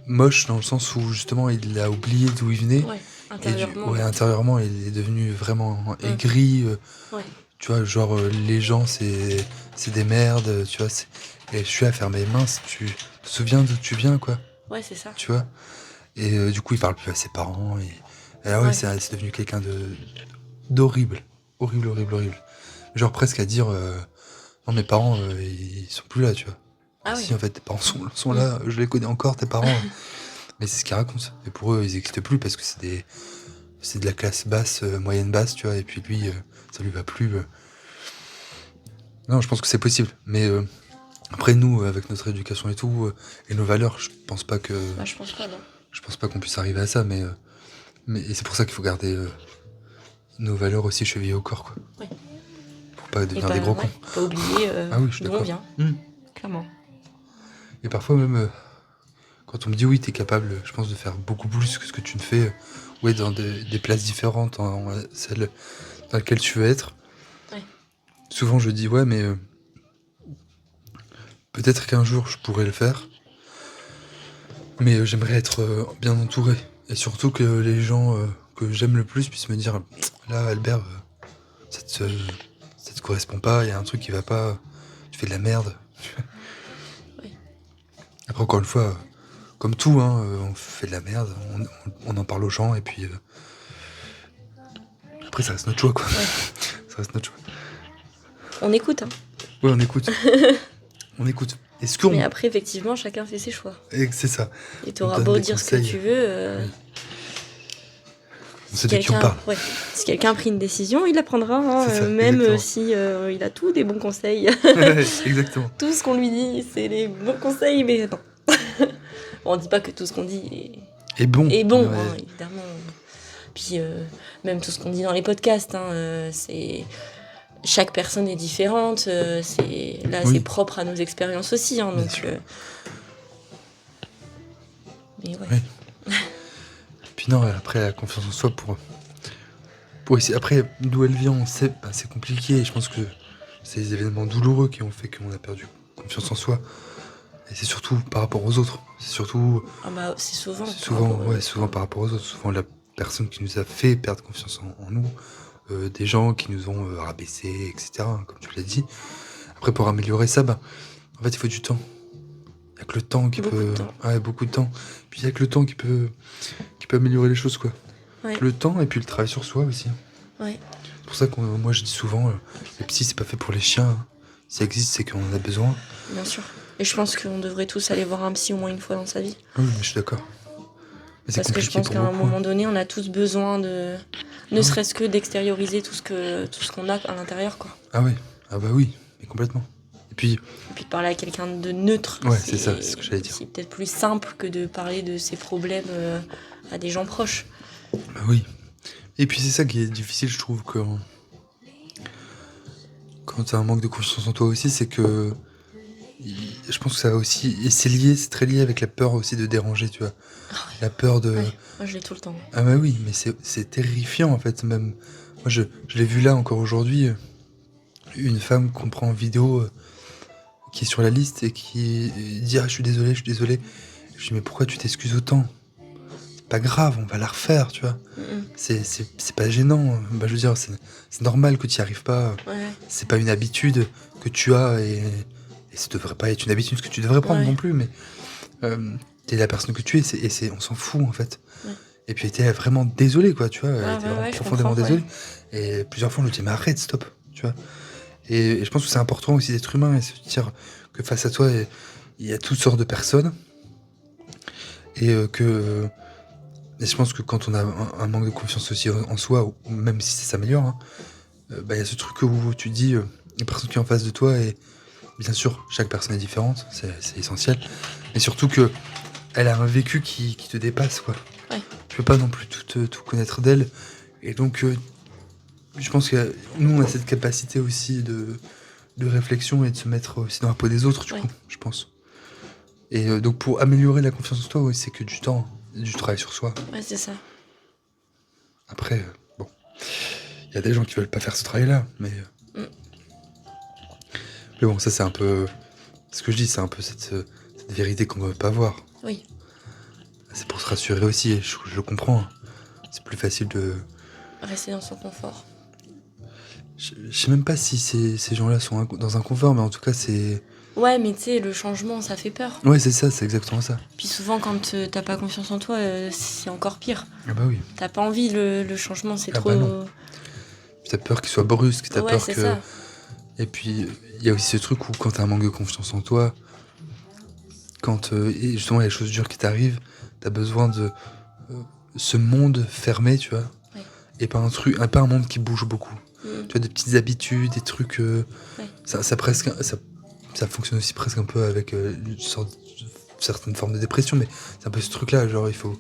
moche dans le sens où justement il a oublié d'où il venait. Ouais, intérieurement. Intérieurement, il est devenu vraiment aigri. Ouais. Tu vois, genre les gens, c'est des merdes, tu vois. Et je suis à faire mes mains, tu te souviens d'où tu viens, quoi. Ouais, c'est ça. Tu vois. Et du coup, il parle plus à ses parents. Et ah ouais, Ouais. c'est devenu quelqu'un d'horrible. Horrible. Genre presque à dire, non, mes parents, ils sont plus là, tu vois. Ah Si, oui. en fait, tes parents sont là, je les connais encore, tes parents. Mais c'est ce qu'ils racontent. Et pour eux, ils n'existent plus parce que c'est de la classe basse, moyenne basse, tu vois. Et puis lui, ça lui va plus. Non, je pense que c'est possible. Mais après, nous, avec notre éducation et tout, et nos valeurs, je pense pas Bah, je pense pas, non. qu'on puisse arriver à ça. Mais Et c'est pour ça qu'il faut garder nos valeurs aussi chevillées au corps, quoi. Oui. Pour pas devenir des gros cons. Pas oublier Ah oui, je suis d'où on d'accord. vient, clairement. Et parfois même, quand on me dit oui, t'es capable, je pense, de faire beaucoup plus que ce que tu ne fais, ouais, dans des places différentes, celle dans laquelle tu veux être. Ouais. Souvent, je dis ouais, mais peut-être qu'un jour, je pourrais le faire. Mais j'aimerais être bien entouré. Et surtout que les gens que j'aime le plus puissent me dire là, Albert, ça te correspond pas, il y a un truc qui va pas, tu fais de la merde. Oui. Après, encore une fois, comme tout, on fait de la merde, on en parle aux gens, et puis après, ça reste notre choix, quoi. Ouais. Ça reste notre choix. On écoute, hein. Ouais, on écoute. On écoute. Mais après, effectivement, chacun fait ses choix. Et c'est ça. Et t'auras beau dire conseils. Ce que tu veux. Oui. On sait de qui on parle. Ouais. Si quelqu'un a pris une décision, il la prendra, hein, ça, même si il a tous des bons conseils. Exactement. Tout ce qu'on lui dit, c'est les bons conseils, mais non. Bon, on dit pas que tout ce qu'on dit est bon. Et bon, ouais. Évidemment. Puis même tout ce qu'on dit dans les podcasts, c'est... Chaque personne est différente, c'est propre à nos expériences aussi, donc... Mais ouais. Oui. Puis non, après, la confiance en soi, pour essayer... Après, d'où elle vient, on sait, c'est compliqué, je pense que c'est les événements douloureux qui ont fait qu'on a perdu confiance en soi. Et c'est surtout par rapport aux autres. C'est surtout... c'est souvent. Souvent par rapport aux autres. Souvent la personne qui nous a fait perdre confiance en nous. Des gens qui nous ont rabaissés, etc., comme tu l'as dit. Après, pour améliorer ça, en fait, il faut du temps. Il n'y a que le temps qui beaucoup peut... De temps. Ouais, beaucoup de temps. Puis il n'y a que le temps qui peut améliorer les choses, quoi. Ouais. Le temps et puis le travail sur soi aussi. Ouais. C'est pour ça que moi, je dis souvent, les psys, c'est pas fait pour les chiens. Hein. Si ça existe, c'est qu'on en a besoin. Bien sûr. Et je pense qu'on devrait tous aller voir un psy au moins une fois dans sa vie. Oui, mais je suis d'accord. Parce que je pense qu'à un moment donné, on a tous besoin de... Ne serait-ce que d'extérioriser tout ce qu'on a à l'intérieur, quoi. Ah ouais, ah bah oui, mais complètement. Et puis de parler à quelqu'un de neutre. Ouais, c'est ça, c'est ce que j'allais dire. C'est peut-être plus simple que de parler de ses problèmes à des gens proches. Bah oui. Et puis c'est ça qui est difficile, je trouve, quand t'as un manque de confiance en toi aussi, c'est que... Je pense que ça va aussi... Et c'est très lié avec la peur aussi de déranger, tu vois. Ah ouais. La peur de... Ouais, moi je l'ai tout le temps. Ah bah oui, mais c'est terrifiant en fait, même. Moi je l'ai vu là encore aujourd'hui, une femme qu'on prend en vidéo qui est sur la liste et qui dit « Ah, je suis désolé. » Je dis « Mais pourquoi tu t'excuses autant ? C'est pas grave, on va la refaire, tu vois. C'est pas gênant. Bah, je veux dire, c'est normal que tu n'y arrives pas. Ouais. C'est pas une habitude que tu as et ça devrait pas être une habitude que tu devrais prendre non plus, mais t'es la personne que tu es et on s'en fout en fait. Ouais. Et puis elle était vraiment désolée, quoi, tu vois. Elle était vraiment profondément désolée. Ouais. Et plusieurs fois, on lui dit « Mais arrête, stop, tu vois. » Et je pense que c'est important aussi d'être humain et se dire que face à toi, il y a toutes sortes de personnes. Et et je pense que quand on a un manque de confiance aussi en soi, ou même si ça s'améliore, il y a ce truc où tu te dis, les personnes qui sont en face de toi, et bien sûr, chaque personne est différente, c'est essentiel. Mais surtout qu'elle a un vécu qui te dépasse, quoi. Ouais. Tu peux pas non plus tout connaître d'elle. Et donc, je pense que nous, on a cette capacité aussi de réflexion et de se mettre aussi dans la peau des autres, du coup, je pense. Et donc, pour améliorer la confiance en toi, c'est que du temps, du travail sur soi. Ouais, c'est ça. Après, bon, il y a des gens qui veulent pas faire ce travail-là, mais bon, ça, c'est un peu... Ce que je dis, c'est un peu cette vérité qu'on ne veut pas voir. Oui. C'est pour se rassurer aussi, et je comprends. C'est plus facile de... Rester dans son confort. Je sais même pas si ces gens-là sont dans un confort, mais en tout cas, c'est... Ouais, mais tu sais, le changement, ça fait peur. Ouais, c'est ça, c'est exactement ça. Puis souvent, quand t'as pas confiance en toi, c'est encore pire. Ah bah oui. T'as pas envie, le changement, c'est trop... Bah non. T'as peur qu'il soit brusque, t'as peur que... Ça. Et puis, il y a aussi ce truc où quand t'as un manque de confiance en toi, quand justement il y a des choses dures qui t'arrivent, t'as besoin de ce monde fermé, tu vois, et pas un monde qui bouge beaucoup. Tu vois, des petites habitudes, des trucs... Ça fonctionne aussi presque un peu avec certaines formes de dépression, mais c'est un peu ce truc-là, genre il faut...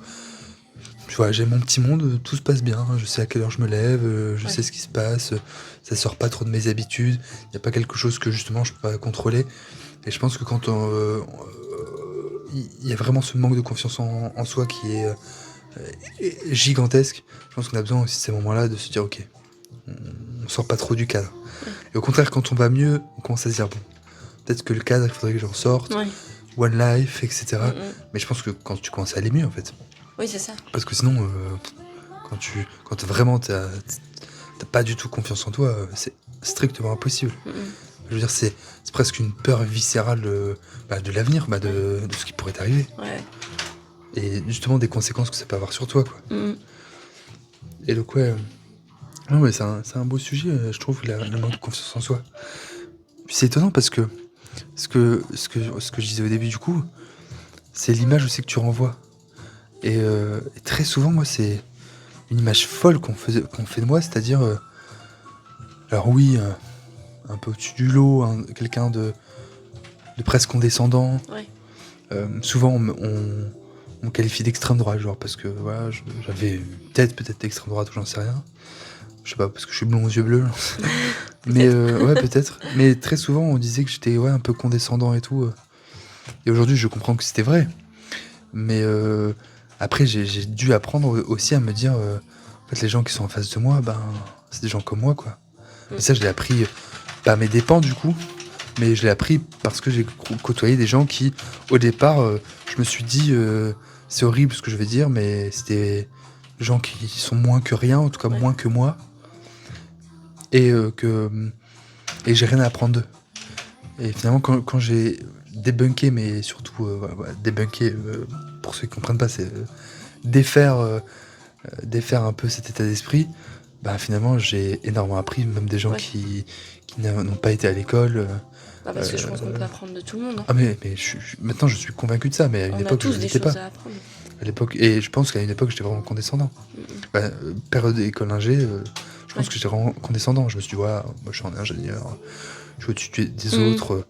tu vois, j'ai mon petit monde, tout se passe bien, je sais à quelle heure je me lève, je Ouais. sais ce qui se passe, ça sort pas trop de mes habitudes, il y a pas quelque chose que justement je peux pas contrôler. Et je pense que quand il y a vraiment ce manque de confiance en soi qui est gigantesque, je pense qu'on a besoin aussi de ces moments-là de se dire ok, on sort pas trop du cadre. Ouais. Et au contraire, quand on va mieux, on commence à se dire bon, peut-être que le cadre, il faudrait que j'en sorte, Ouais. One Life, etc. Mm, mm. Mais je pense que quand tu commences à aller mieux en fait, Oui, c'est ça. parce que sinon, quand vraiment t'as pas du tout confiance en toi, c'est strictement impossible. Mm, mm. Je veux dire, c'est presque une peur viscérale de l'avenir, de ce qui pourrait t'arriver. Ouais. Et justement des conséquences que ça peut avoir sur toi, quoi. Mm, mm. Et donc, ouais, non, mais c'est un beau sujet, je trouve, le manque de confiance en soi. Puis c'est étonnant parce que ce que je disais au début, du coup, c'est l'image aussi que tu renvoies. Et très souvent, moi, c'est une image folle qu'on fait de moi, c'est-à-dire, alors oui, un peu au-dessus du lot, quelqu'un de presque condescendant. Ouais. Souvent, on me qualifie d'extrême droite, genre parce que voilà, j'avais une tête peut-être d'extrême droite ou j'en sais rien. Je sais pas, parce que je suis blond aux yeux bleus. Mais ouais, peut-être. Mais très souvent, on disait que j'étais un peu condescendant et tout. Et aujourd'hui, je comprends que c'était vrai. Mais après, j'ai dû apprendre aussi à me dire, en fait, les gens qui sont en face de moi, ben, c'est des gens comme moi, quoi. Mm. Et ça, je l'ai appris pas à mes dépens, du coup, mais je l'ai appris parce que j'ai côtoyé des gens qui, au départ, je me suis dit, c'est horrible ce que je vais dire, mais c'était des gens qui sont moins que rien, en tout cas Ouais. moins que moi, et et j'ai rien à apprendre d'eux. Et finalement, quand j'ai débunké, mais surtout débunké, pour ceux qui comprennent pas, c'est défaire, défaire un peu cet état d'esprit. Bah finalement, j'ai énormément appris, même des gens Ouais. qui n'ont pas été à l'école. Bah, parce que je pense qu'on peut apprendre de tout le monde. Hein. Ah mais maintenant je suis convaincu de ça, mais à une On a époque je tous ne des l'étais choses pas. à apprendre. À l'époque, et je pense qu'à une époque j'étais vraiment condescendant. Mm, mm. Période école ingé, je pense Ouais. que j'étais vraiment condescendant. Je me suis dit, ouais, moi je suis un ingénieur, je suis au-dessus des Mhm. autres.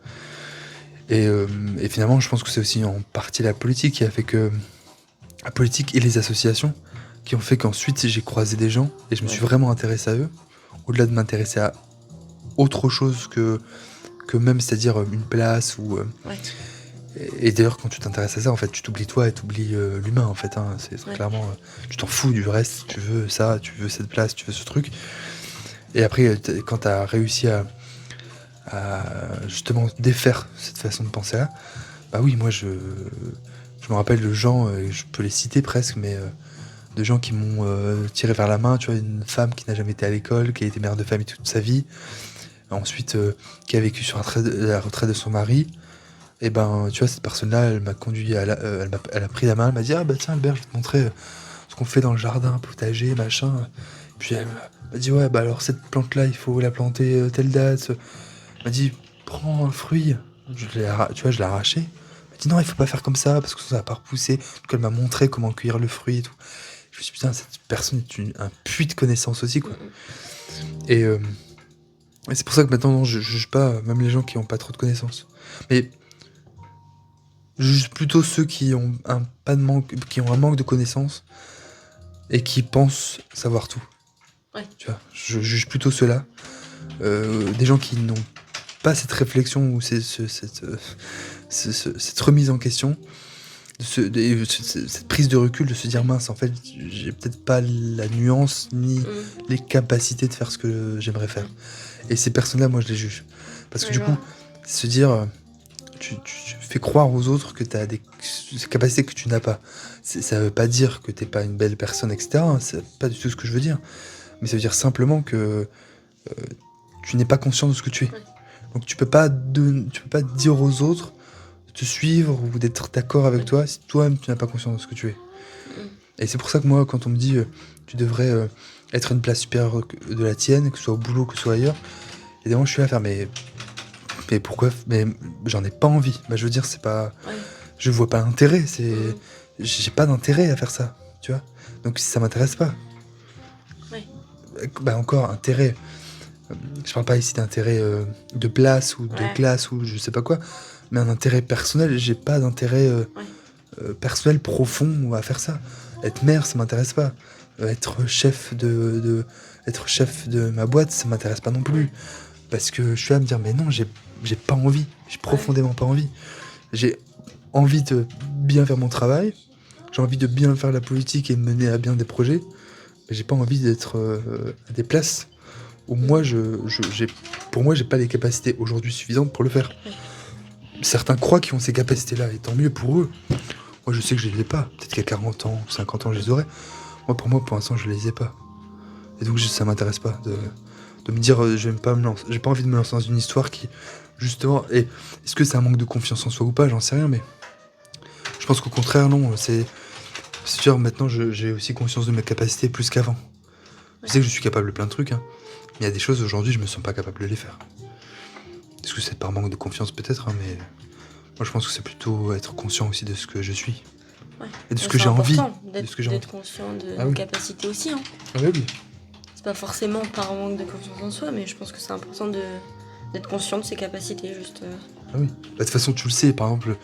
Et finalement, je pense que c'est aussi en partie la politique qui a fait que. La politique et les associations qui ont fait qu'ensuite j'ai croisé des gens et je me suis Ouais. vraiment intéressé à eux, au-delà de m'intéresser à autre chose que même, c'est-à-dire une place ou. Ouais. Et d'ailleurs, quand tu t'intéresses à ça, en fait, tu t'oublies toi et t'oublies l'humain, en fait. Hein. C'est Ouais. clairement, tu t'en fous du reste. Tu veux ça, tu veux cette place, tu veux ce truc. Et après, quand t'as réussi à justement défaire cette façon de penser là, bah oui, moi je me rappelle de gens, je peux les citer presque, mais de gens qui m'ont tiré vers la main. Tu vois, une femme qui n'a jamais été à l'école, qui a été mère de famille toute sa vie, ensuite qui a vécu sur la retraite de son mari. Et ben, tu vois, cette personne-là, elle m'a conduit elle a pris la main, elle m'a dit, ah bah tiens Albert, je vais te montrer ce qu'on fait dans le jardin, potager, machin. Puis elle m'a dit, ouais, bah alors cette plante-là, il faut la planter telle date. Elle m'a dit, prends un fruit. Tu vois, je l'ai arraché. Elle m'a dit, non, il faut pas faire comme ça, parce que ça va pas repousser. Donc elle m'a montré comment cueillir le fruit et tout. Je me suis dit, putain, cette personne est un puits de connaissances aussi, quoi. Et c'est pour ça que maintenant, non, je juge pas, même les gens qui ont pas trop de connaissances. Mais je juge plutôt ceux qui ont qui ont un manque de connaissances et qui pensent savoir tout. Ouais. Tu vois, je juge plutôt ceux-là. Des gens qui n'ont pas cette réflexion ou cette remise en question, cette prise de recul, de se dire mince, en fait, j'ai peut-être pas la nuance ni les capacités de faire ce que j'aimerais faire. Et ces personnes-là, moi, je les juge. Parce que Ouais, du je coup, vois. se dire, tu fais croire aux autres que tu as des capacités que tu n'as pas. Ça veut pas dire que t'es pas une belle personne, etc. Hein, c'est pas du tout ce que je veux dire. Mais ça veut dire simplement que tu n'es pas conscient de ce que tu es. Ouais. Donc tu peux pas dire aux autres de te suivre ou d'être d'accord avec toi si toi-même tu n'as pas conscience de ce que tu es. Et c'est pour ça que moi, quand on me dit tu devrais être à une place supérieure de la tienne, que ce soit au boulot, que ce soit ailleurs, évidemment je suis là à faire mais pourquoi? Mais j'en ai pas envie. Bah, je veux dire, c'est pas. Ouais. Je vois pas l'intérêt. J'ai pas d'intérêt à faire ça. Tu vois? Donc si ça m'intéresse pas. Ouais. Bah encore, intérêt. Je parle pas ici d'intérêt de place ou de Ouais. classe ou je sais pas quoi, mais un intérêt personnel. J'ai pas d'intérêt personnel profond à faire ça. Être maire, ça m'intéresse pas. Être être chef de ma boîte, ça m'intéresse pas non plus. Parce que je suis à me dire, mais non, j'ai pas envie. J'ai profondément pas envie. J'ai envie de bien faire mon travail. J'ai envie de bien faire la politique et de mener à bien des projets. Mais j'ai pas envie d'être à des places où pour moi, j'ai pas les capacités aujourd'hui suffisantes pour le faire. Certains croient qu'ils ont ces capacités-là, et tant mieux pour eux. Moi, je sais que je les ai pas. Peut-être qu'à 40 ans, 50 ans, je les aurai. Moi, pour l'instant, je les ai pas. Et donc, ça m'intéresse pas de me dire, je vais pas me lancer. J'ai pas envie de me lancer dans une histoire qui, justement, est-ce que c'est un manque de confiance en soi ou pas, j'en sais rien, mais je pense qu'au contraire, non. C'est sûr, maintenant, j'ai aussi conscience de mes capacités plus qu'avant. Je sais que je suis capable de plein de trucs, hein. Mais il y a des choses, aujourd'hui, je me sens pas capable de les faire. Est-ce que c'est par manque de confiance, peut-être, hein, mais moi, je pense que c'est plutôt être conscient aussi de ce que je suis. Ouais. Et de ce que j'ai envie. D'être conscient de nos capacités aussi. Hein. Ah oui. C'est pas forcément par manque de confiance en soi, mais je pense que c'est important d'être conscient de ses capacités, juste. Ah oui. Bah, de toute façon, tu le sais, par exemple,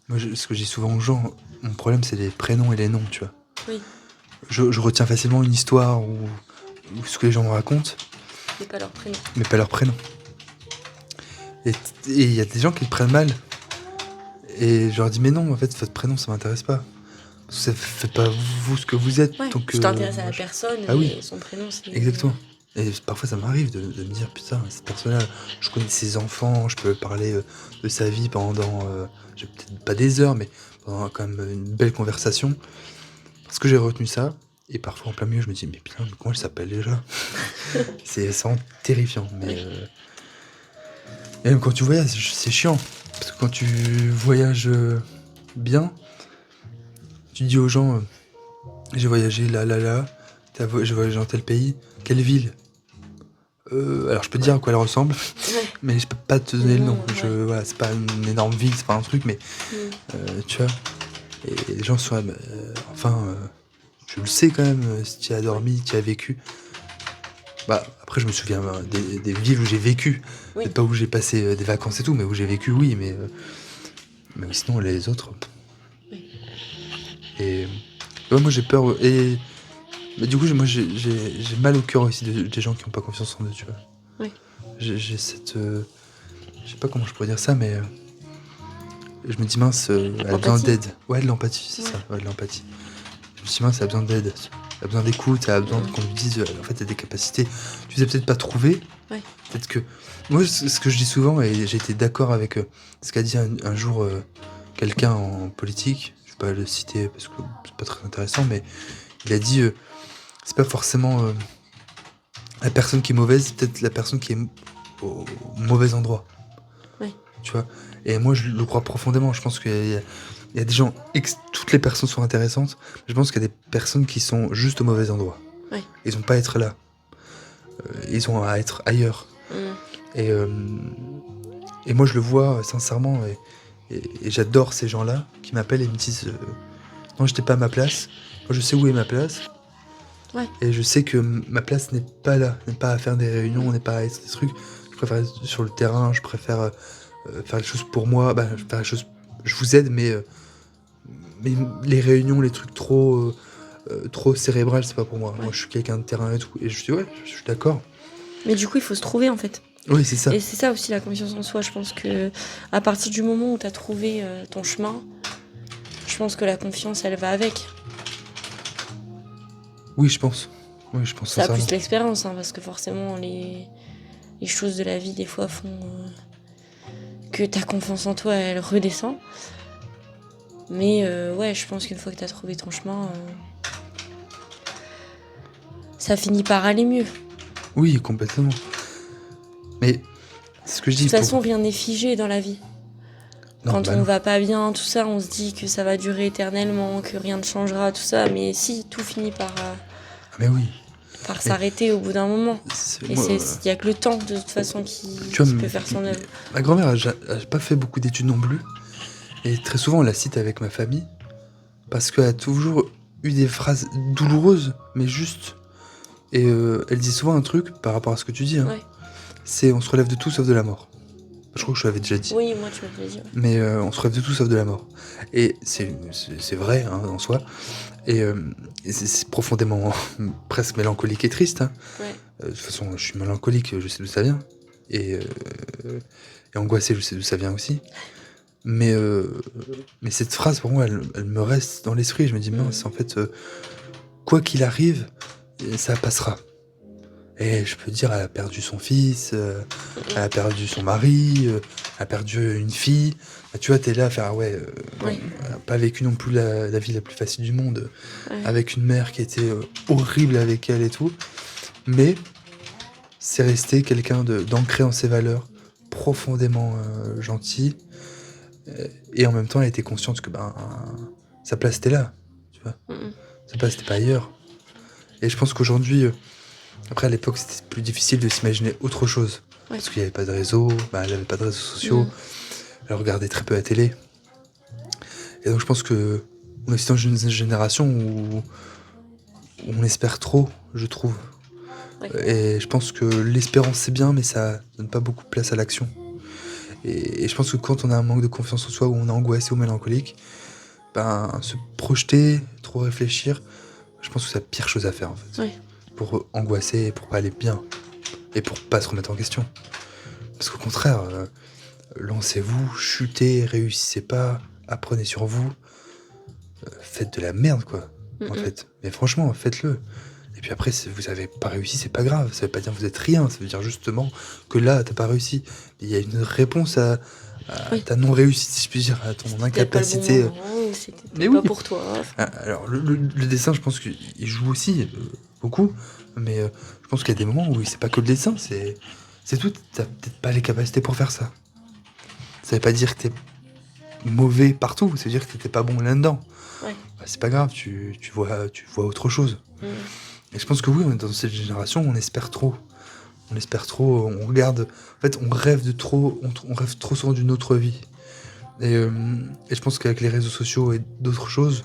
moi, ce que je dis souvent aux gens, mon problème, c'est les prénoms et les noms, tu vois. Oui. Je retiens facilement une histoire ou ce que les gens me racontent. Mais pas leur prénom. Mais pas leur prénom. Et il y a des gens qui le prennent mal. Et je leur dis, mais non, en fait, votre prénom, ça m'intéresse pas. Parce que ça fait pas vous ce que vous êtes. Ouais, donc, tu t'intéresses à la personne et son prénom, c'est... Exactement. Et parfois, ça m'arrive de me dire, putain, cette personne-là, je connais ses enfants, je peux parler de sa vie pendant, j'ai peut-être pas des heures, mais pendant quand même une belle conversation. Parce que j'ai retenu ça. Et parfois, en plein milieu, je me dis, mais putain, comment elle s'appelle déjà? C'est vraiment terrifiant. Mais, et même quand tu voyages, c'est chiant. Parce que quand tu voyages bien, tu dis aux gens, j'ai voyagé là, j'ai voyagé dans tel pays, quelle ville? Alors je peux te dire à quoi elle ressemble, mais je peux pas te donner le nom. Voilà, c'est pas une énorme ville, c'est pas un truc, mais tu vois. Et les gens sont là, tu le sais quand même, si tu y as dormi, tu y as vécu. Bah, après, je me souviens des villes où j'ai vécu. Oui. Pas où j'ai passé des vacances et tout, mais où j'ai vécu, oui, mais sinon, les autres. Oui. Et ouais, moi j'ai peur. Et mais du coup, moi j'ai mal au cœur aussi des gens qui n'ont pas confiance en eux, tu vois. Oui. J'ai cette. Je sais pas comment je pourrais dire ça, mais je me dis, mince, elle a besoin d'aide. Ouais, de l'empathie, c'est ça, ouais, de l'empathie. Je me dis, mince, elle a besoin d'aide. Elle a besoin d'écoute, elle a besoin qu'on lui dise, en fait, elle a des capacités. Tu les as peut-être pas trouvées. Ouais. Peut-être que. Moi, ce que je dis souvent, et j'ai été d'accord avec ce qu'a dit un jour quelqu'un en politique, je vais pas le citer parce que c'est pas très intéressant, mais il a dit c'est pas forcément la personne qui est mauvaise, c'est peut-être la personne qui est au mauvais endroit. Ouais. Tu vois. Et moi, je le crois profondément. Je pense qu'il y a des gens, toutes les personnes sont intéressantes, mais je pense qu'il y a des personnes qui sont juste au mauvais endroit. Ouais. Ils ont pas à être là. Ils ont à être ailleurs. Et moi, je le vois sincèrement, et j'adore ces gens-là qui m'appellent et me disent non, j'étais pas à ma place. Moi, je sais où est ma place. Ouais. Et je sais que ma place n'est pas là, n'est pas à faire des réunions, n'est pas à être des trucs. Je préfère être sur le terrain, je préfère faire les choses pour moi. Faire les choses, je vous aide, mais les réunions, les trucs trop cérébrales, c'est pas pour moi. Ouais. Moi, je suis quelqu'un de terrain et tout. Et je dis, ouais, je suis d'accord. Mais du coup, il faut se trouver, en fait. Oui, c'est ça. Et c'est ça aussi la confiance en soi. Je pense que à partir du moment où tu as trouvé ton chemin, je pense que la confiance, elle va avec. Oui, je pense. Ça a plus l'expérience, hein, parce que forcément, les choses de la vie, des fois, font que ta confiance en toi, elle redescend. Mais ouais, je pense qu'une fois que tu as trouvé ton chemin, ça finit par aller mieux. Oui, complètement. Mais c'est ce que je dis. De toute façon, rien n'est figé dans la vie. Non, quand on va pas bien, tout ça, on se dit que ça va durer éternellement, que rien ne changera, tout ça. Mais si, tout finit par... mais oui. Par s'arrêter au bout d'un moment. Et il n'y a que le temps, de toute façon, qui peut faire son œuvre. Ma grand-mère a pas fait beaucoup d'études non plus. Et très souvent, on la cite avec ma famille. Parce qu'elle a toujours eu des phrases douloureuses, mais justes. Et elle dit souvent un truc, par rapport à ce que tu dis. Hein, ouais. C'est on se relève de tout sauf de la mort. Je crois que je l'avais déjà dit. Oui, moi tu m'avais dit. Ouais. Mais on se relève de tout sauf de la mort. Et c'est vrai, hein, en soi. Et c'est profondément presque mélancolique et triste, hein. Ouais. De toute façon, je suis mélancolique, je sais d'où ça vient. Et, et angoissé, je sais d'où ça vient aussi. Mais, mais cette phrase, pour moi, elle me reste dans l'esprit. Je me dis, mince, en fait, quoi qu'il arrive, ça passera. Et je peux dire, elle a perdu son fils, elle a perdu son mari, elle a perdu une fille. Bah, tu vois, t'es là à faire, bon, Ouais. elle n'a pas vécu non plus la vie la plus facile du monde, Ouais. avec une mère qui était horrible avec elle et tout. Mais c'est resté quelqu'un d'ancré en ses valeurs, profondément gentil. Et en même temps, elle était consciente que sa place était là, tu vois. Sa place n'était pas ailleurs. Et je pense qu'aujourd'hui, après à l'époque, c'était plus difficile de s'imaginer autre chose. Ouais. Parce qu'il n'y avait pas de réseau, elle n'avait pas de réseaux sociaux, elle regardait très peu la télé. Et donc je pense que on est aussi dans une génération où on espère trop, je trouve. Ouais. Et je pense que l'espérance c'est bien, mais ça donne pas beaucoup de place à l'action. Et je pense que quand on a un manque de confiance en soi, ou on est angoissé ou mélancolique, se projeter, trop réfléchir, je pense que c'est la pire chose à faire en fait. Ouais. Pour angoisser, pour pas aller bien, et pour pas se remettre en question. Parce qu'au contraire, lancez-vous, chutez, réussissez pas, apprenez sur vous, faites de la merde quoi, en fait. Mais franchement, faites-le. Et puis après, si vous avez pas réussi, c'est pas grave. Ça veut pas dire que vous êtes rien. Ça veut dire justement que là, t'as pas réussi. Il y a une réponse à ta non-réussite, si je puis dire, à ton incapacité. Peut-être pas le bon moment, ou c'était Mais pas oui. pour toi. Alors, le dessin, je pense qu'il joue aussi beaucoup. Mais je pense qu'il y a des moments où c'est pas que le dessin, c'est tout. T'as peut-être pas les capacités pour faire ça. Ça veut pas dire que t'es mauvais partout. Ça veut dire que t'étais pas bon là-dedans. Ouais. C'est pas grave, tu vois autre chose. Et je pense que oui, on est dans cette génération, on espère trop. On espère trop, on regarde... En fait, on rêve de trop, on rêve trop souvent d'une autre vie. Et je pense qu'avec les réseaux sociaux et d'autres choses,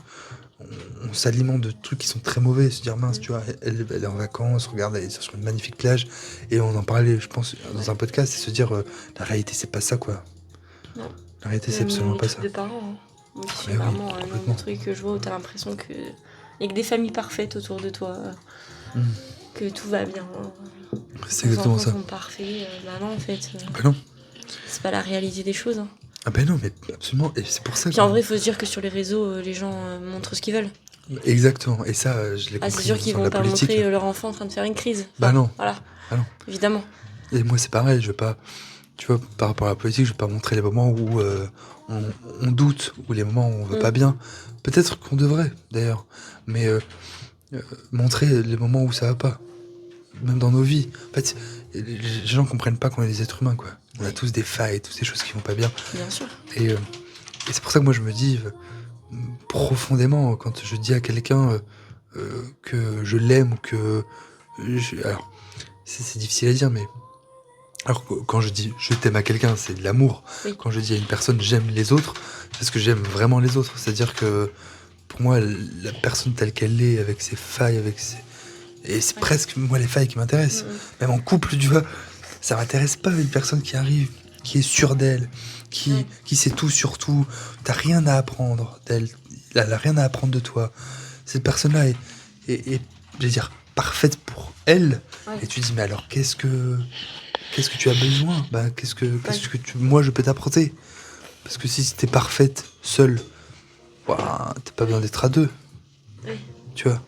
on s'alimente de trucs qui sont très mauvais. Se dire, mince, tu vois, elle est en vacances, regarde, elle est sur une magnifique plage. Et on en parlait, je pense, dans un podcast, et se dire, la réalité, c'est pas ça, quoi. Non. La réalité, c'est absolument pas ça. De parents, hein. Moi, c'est Mais oui, vraiment un complètement. truc que je vois où t'as l'impression que il y a que des familles parfaites autour de toi, que tout va bien. C'est exactement ça. Les enfants sont parfaits. Bah non, en fait, Bah non. c'est pas la réalité des choses. Hein. Ah bah non, mais absolument. Et c'est pour ça Puis en vrai, il faut se dire que sur les réseaux, les gens montrent ce qu'ils veulent. Exactement. Et ça, je l'ai compris C'est sûr qu'ils dans vont la pas politique. montrer leur enfant en train de faire une crise. Bah non. Voilà. Ah non. Évidemment. Et moi, c'est pareil, je vais pas... Tu vois, par rapport à la politique, je vais pas montrer les moments où on doute, ou les moments où on va pas bien. Peut-être qu'on devrait, d'ailleurs. Mais montrer les moments où ça va pas. Même dans nos vies. En fait, les gens comprennent pas qu'on est des êtres humains, quoi. On a tous des failles, toutes ces choses qui vont pas bien. Bien sûr. Et c'est pour ça que moi, je me dis profondément, quand je dis à quelqu'un que je l'aime, ou que... Alors, c'est difficile à dire, mais... Alors quand je dis je t'aime à quelqu'un, c'est de l'amour. Oui. Quand je dis à une personne j'aime les autres, c'est parce que j'aime vraiment les autres. C'est-à-dire que pour moi, la personne telle qu'elle est, avec ses failles, avec ses... Et c'est presque moi les failles qui m'intéressent. Même en couple, tu vois, ça m'intéresse pas une personne qui arrive, qui est sûre d'elle, qui sait tout sur tout. T'as rien à apprendre d'elle, elle a rien à apprendre de toi. Cette personne-là est je vais dire, parfaite pour elle. Ouais. Et tu dis mais alors qu'est-ce que tu as besoin? Qu'est-ce que moi je peux t'apporter? Parce que si t'es parfaite seule, t'as pas besoin d'être à deux. Oui. Tu vois.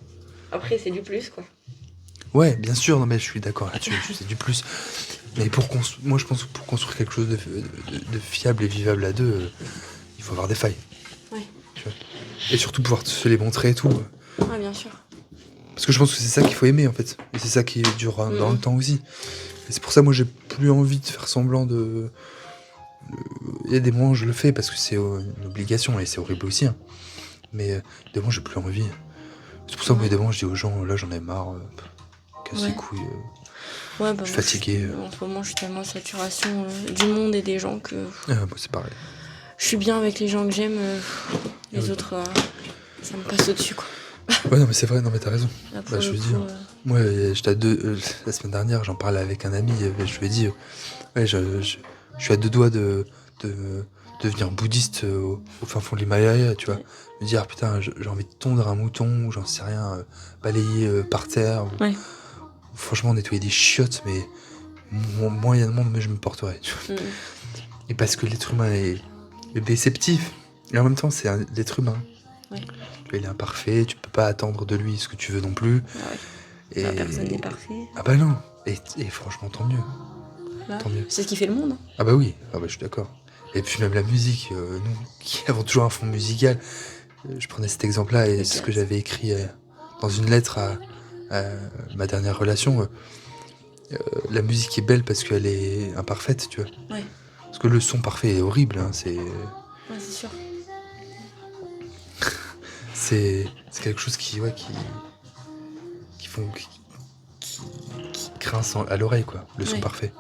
Après, c'est du plus, quoi. Ouais, bien sûr, non mais je suis d'accord là-dessus, c'est du plus. Mais moi je pense que pour construire quelque chose de fiable et vivable à deux, il faut avoir des failles. Ouais. Tu vois. Et surtout pouvoir se les montrer et tout. Ouais, bien sûr. Parce que je pense que c'est ça qu'il faut aimer en fait. Et c'est ça qui dure dans le temps aussi. Et c'est pour ça moi j'ai plus envie de faire semblant de... Il y a des moments où je le fais parce que c'est une obligation et c'est horrible aussi. Hein. Mais des moments j'ai plus envie. C'est pour ça que des moments je dis aux gens, là j'en ai marre, casse les couilles. Ouais, je suis fatigué. En ce moment je suis tellement en saturation du monde et des gens que... Moi c'est pareil. Je suis bien avec les gens que j'aime, les autres, ça me passe au-dessus quoi. Ouais non mais c'est vrai, non mais t'as raison. Là, je veux dire, moi j'étais à la semaine dernière, j'en parlais avec un ami, je lui ai dit, je suis à deux doigts de devenir bouddhiste au fin fond de l'Himalaya, tu vois. Ouais. Me dire, putain, j'ai envie de tondre un mouton, ou j'en sais rien, balayer par terre, ou Ouais. franchement nettoyer des chiottes, mais moyennement, mais je me porterais. Tu vois. Mm. Et parce que l'être humain est déceptif, et en même temps, c'est l'être humain. Ouais. Tu vois, il est imparfait, tu peux pas attendre de lui ce que tu veux non plus. Ah ouais. Et... Bah, personne n'est parfait. Ah bah non, et franchement, tant mieux. Bah, Tant mieux. c'est ce qui fait le monde. Hein. Ah bah oui, ah bah je suis d'accord. Et puis même la musique, nous qui avons toujours un fond musical, je prenais cet exemple-là et c'est ce que j'avais écrit dans une lettre à ma dernière relation. La musique est belle parce qu'elle est imparfaite, tu vois. Ouais. Parce que le son parfait est horrible, hein, c'est sûr. c'est quelque chose qui grince à l'oreille, quoi, le son parfait.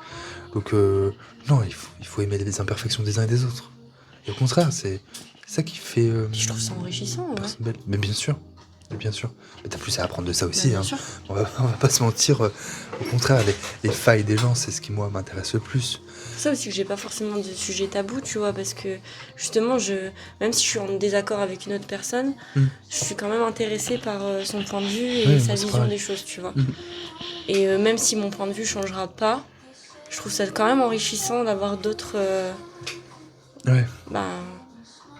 Donc non, il faut aimer les imperfections des uns et des autres. Et au contraire, c'est ça qui fait. Je trouve ça enrichissant, ouais. Belle. Mais bien sûr. Mais t'as plus à apprendre de ça aussi. Bien hein. sûr. On va pas se mentir. Au contraire, les failles des gens, c'est ce qui, moi, m'intéresse le plus. C'est ça aussi que j'ai pas forcément de sujet tabou, tu vois, parce que justement, même si je suis en désaccord avec une autre personne, je suis quand même intéressée par son point de vue et sa vision des choses, tu vois. Et même si mon point de vue changera pas, je trouve ça quand même enrichissant d'avoir d'autres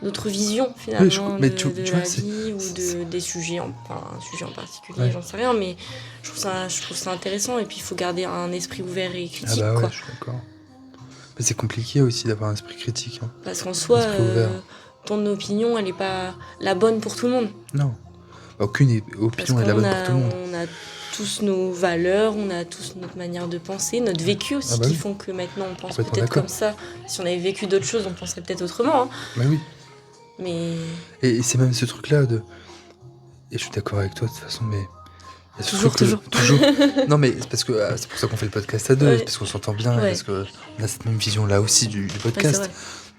d'autres visions finalement de la vie ou des sujets, un sujet en particulier, j'en sais rien, mais je trouve ça intéressant et puis il faut garder un esprit ouvert et critique. Ah bah ouais, quoi. je suis d'accord. Mais c'est compliqué aussi d'avoir un esprit critique. Hein. Parce qu'en soi, ton opinion, elle est pas la bonne pour tout le monde. Non, aucune opinion est la bonne pour tout le monde. On a tous nos valeurs, on a tous notre manière de penser, notre vécu aussi qui font que maintenant on pense peut-être comme ça. Si on avait vécu d'autres choses, on penserait peut-être autrement. Hein. Bah oui. Mais... Et c'est même ce truc-là de... Et je suis d'accord avec toi de toute façon, mais... Toujours. Non mais c'est parce que c'est pour ça qu'on fait le podcast à deux, c'est parce qu'on s'entend bien, parce qu'on a cette même vision là aussi du podcast.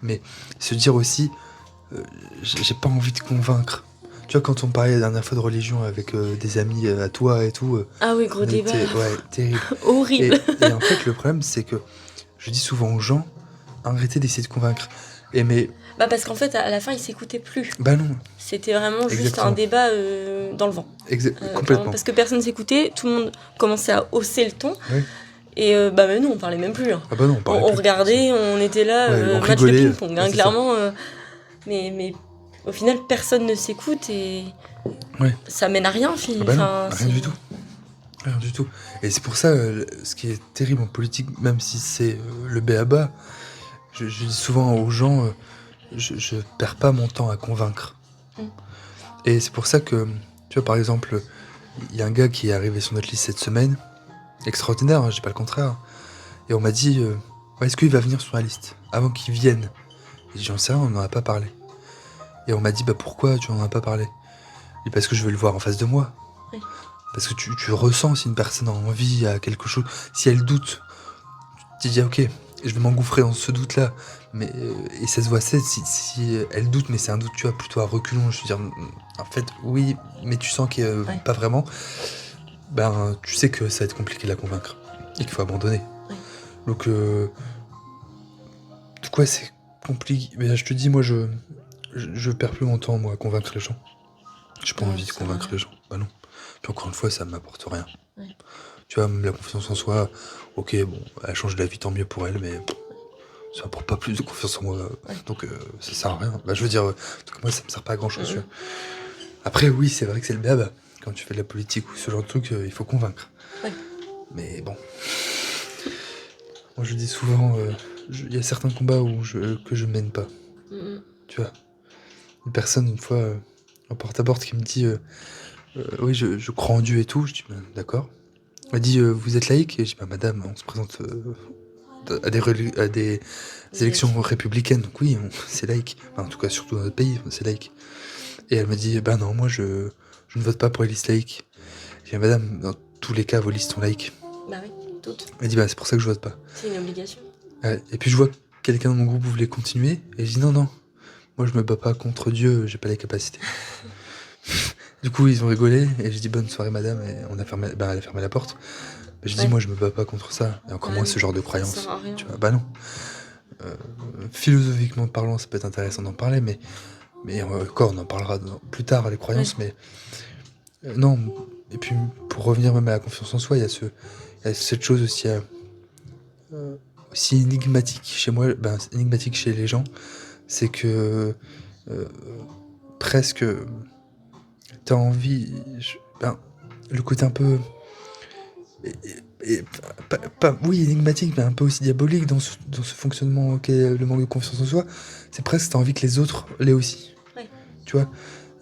Mais se dire aussi, j'ai pas envie de convaincre. Tu vois, quand on parlait la dernière fois de religion avec des amis à toi et tout... ah oui, gros débat. Ouais, terrible. Horrible. Et en fait, le problème, c'est que je dis souvent aux gens, arrêtez d'essayer de convaincre. Bah parce qu'en fait, à la fin, ils s'écoutaient plus. Bah non. C'était vraiment juste un débat dans le vent. Complètement. Parce que personne s'écoutait, tout le monde commençait à hausser le ton. Oui. Et mais nous, on parlait même plus. Hein. Ah bah non, on regardait, on était là, on match rigolait, de ping-pong, hein, clairement. Mais au final, personne ne s'écoute et ça mène à rien. Ah bah non, rien du tout. Rien du tout. Et c'est pour ça, ce qui est terrible en politique, même si c'est le b.a.-ba, je dis souvent aux gens, je perds pas mon temps à convaincre. Et c'est pour ça que, tu vois, par exemple, il y a un gars qui est arrivé sur notre liste cette semaine, extraordinaire, hein, je dis pas le contraire, et on m'a dit, est-ce qu'il va venir sur la liste avant qu'il vienne? Et j'en sais rien, on n'en a pas parlé. Et on m'a dit, pourquoi tu n'en as pas parlé? Et parce que je veux le voir en face de moi. Oui. Parce que tu ressens si une personne a envie, a quelque chose, si elle doute, tu te dis, ok, je vais m'engouffrer dans ce doute-là. Mais, et ça se voit, si elle doute, mais c'est un doute, tu vois, plutôt à reculons. Je veux dire, en fait, oui, mais tu sens que pas vraiment. Tu sais que ça va être compliqué de la convaincre. Et qu'il faut abandonner. Oui. Donc, c'est compliqué. Mais je te dis, moi, je perds plus mon temps, moi, à convaincre les gens. J'ai pas envie de convaincre les gens. Bah non. Puis encore une fois, ça m'apporte rien. Oui. Tu vois, même la confiance en soi, ok, bon, elle change de la vie, tant mieux pour elle, mais ça m'apporte pas plus de confiance en moi. Donc ça sert à rien. Je veux dire, en tout cas, moi, ça me sert pas à grand chose. Après, oui, c'est vrai que c'est le b.a.-ba. Quand tu fais de la politique ou ce genre de truc, il faut convaincre. Ouais. Mais bon. Moi, je dis souvent, il y a certains combats que je mène pas. Tu vois. Une personne, une fois, en porte-à-porte, qui me dit oui, je crois en Dieu et tout. Je dis d'accord. Elle m'a dit vous êtes laïque? Et je dis madame, on se présente à des élections républicaines, donc oui, c'est laïque. Enfin, en tout cas, surtout dans notre pays, c'est laïque. Et elle me dit non, moi je ne vote pas pour les listes laïques. Je dis madame, dans tous les cas, vos listes sont laïques. Bah oui, toutes. Elle dit c'est pour ça que je vote pas. C'est une obligation. Et puis je vois que quelqu'un dans mon groupe voulait continuer, et je dis non, moi je me bats pas contre Dieu, j'ai pas les capacités. Du coup, ils ont rigolé, et j'ai dit bonne soirée madame, et elle a fermé la porte. Mais je dis moi je me bats pas contre ça, et encore moins ce genre de croyance. Ça sert à rien. Tu vois, non. philosophiquement parlant, ça peut être intéressant d'en parler, mais encore, on en parlera plus tard, les croyances, Ouais. mais non. Et puis, pour revenir même à la confiance en soi, il y a cette chose aussi, aussi énigmatique chez moi, énigmatique chez les gens, c'est que euh, presque t'as envie, le côté un peu, et- oui, énigmatique, mais un peu aussi diabolique dans ce fonctionnement qu'est le manque de confiance en soi, c'est presque t'as envie que les autres l'aient aussi. Ouais. Tu vois,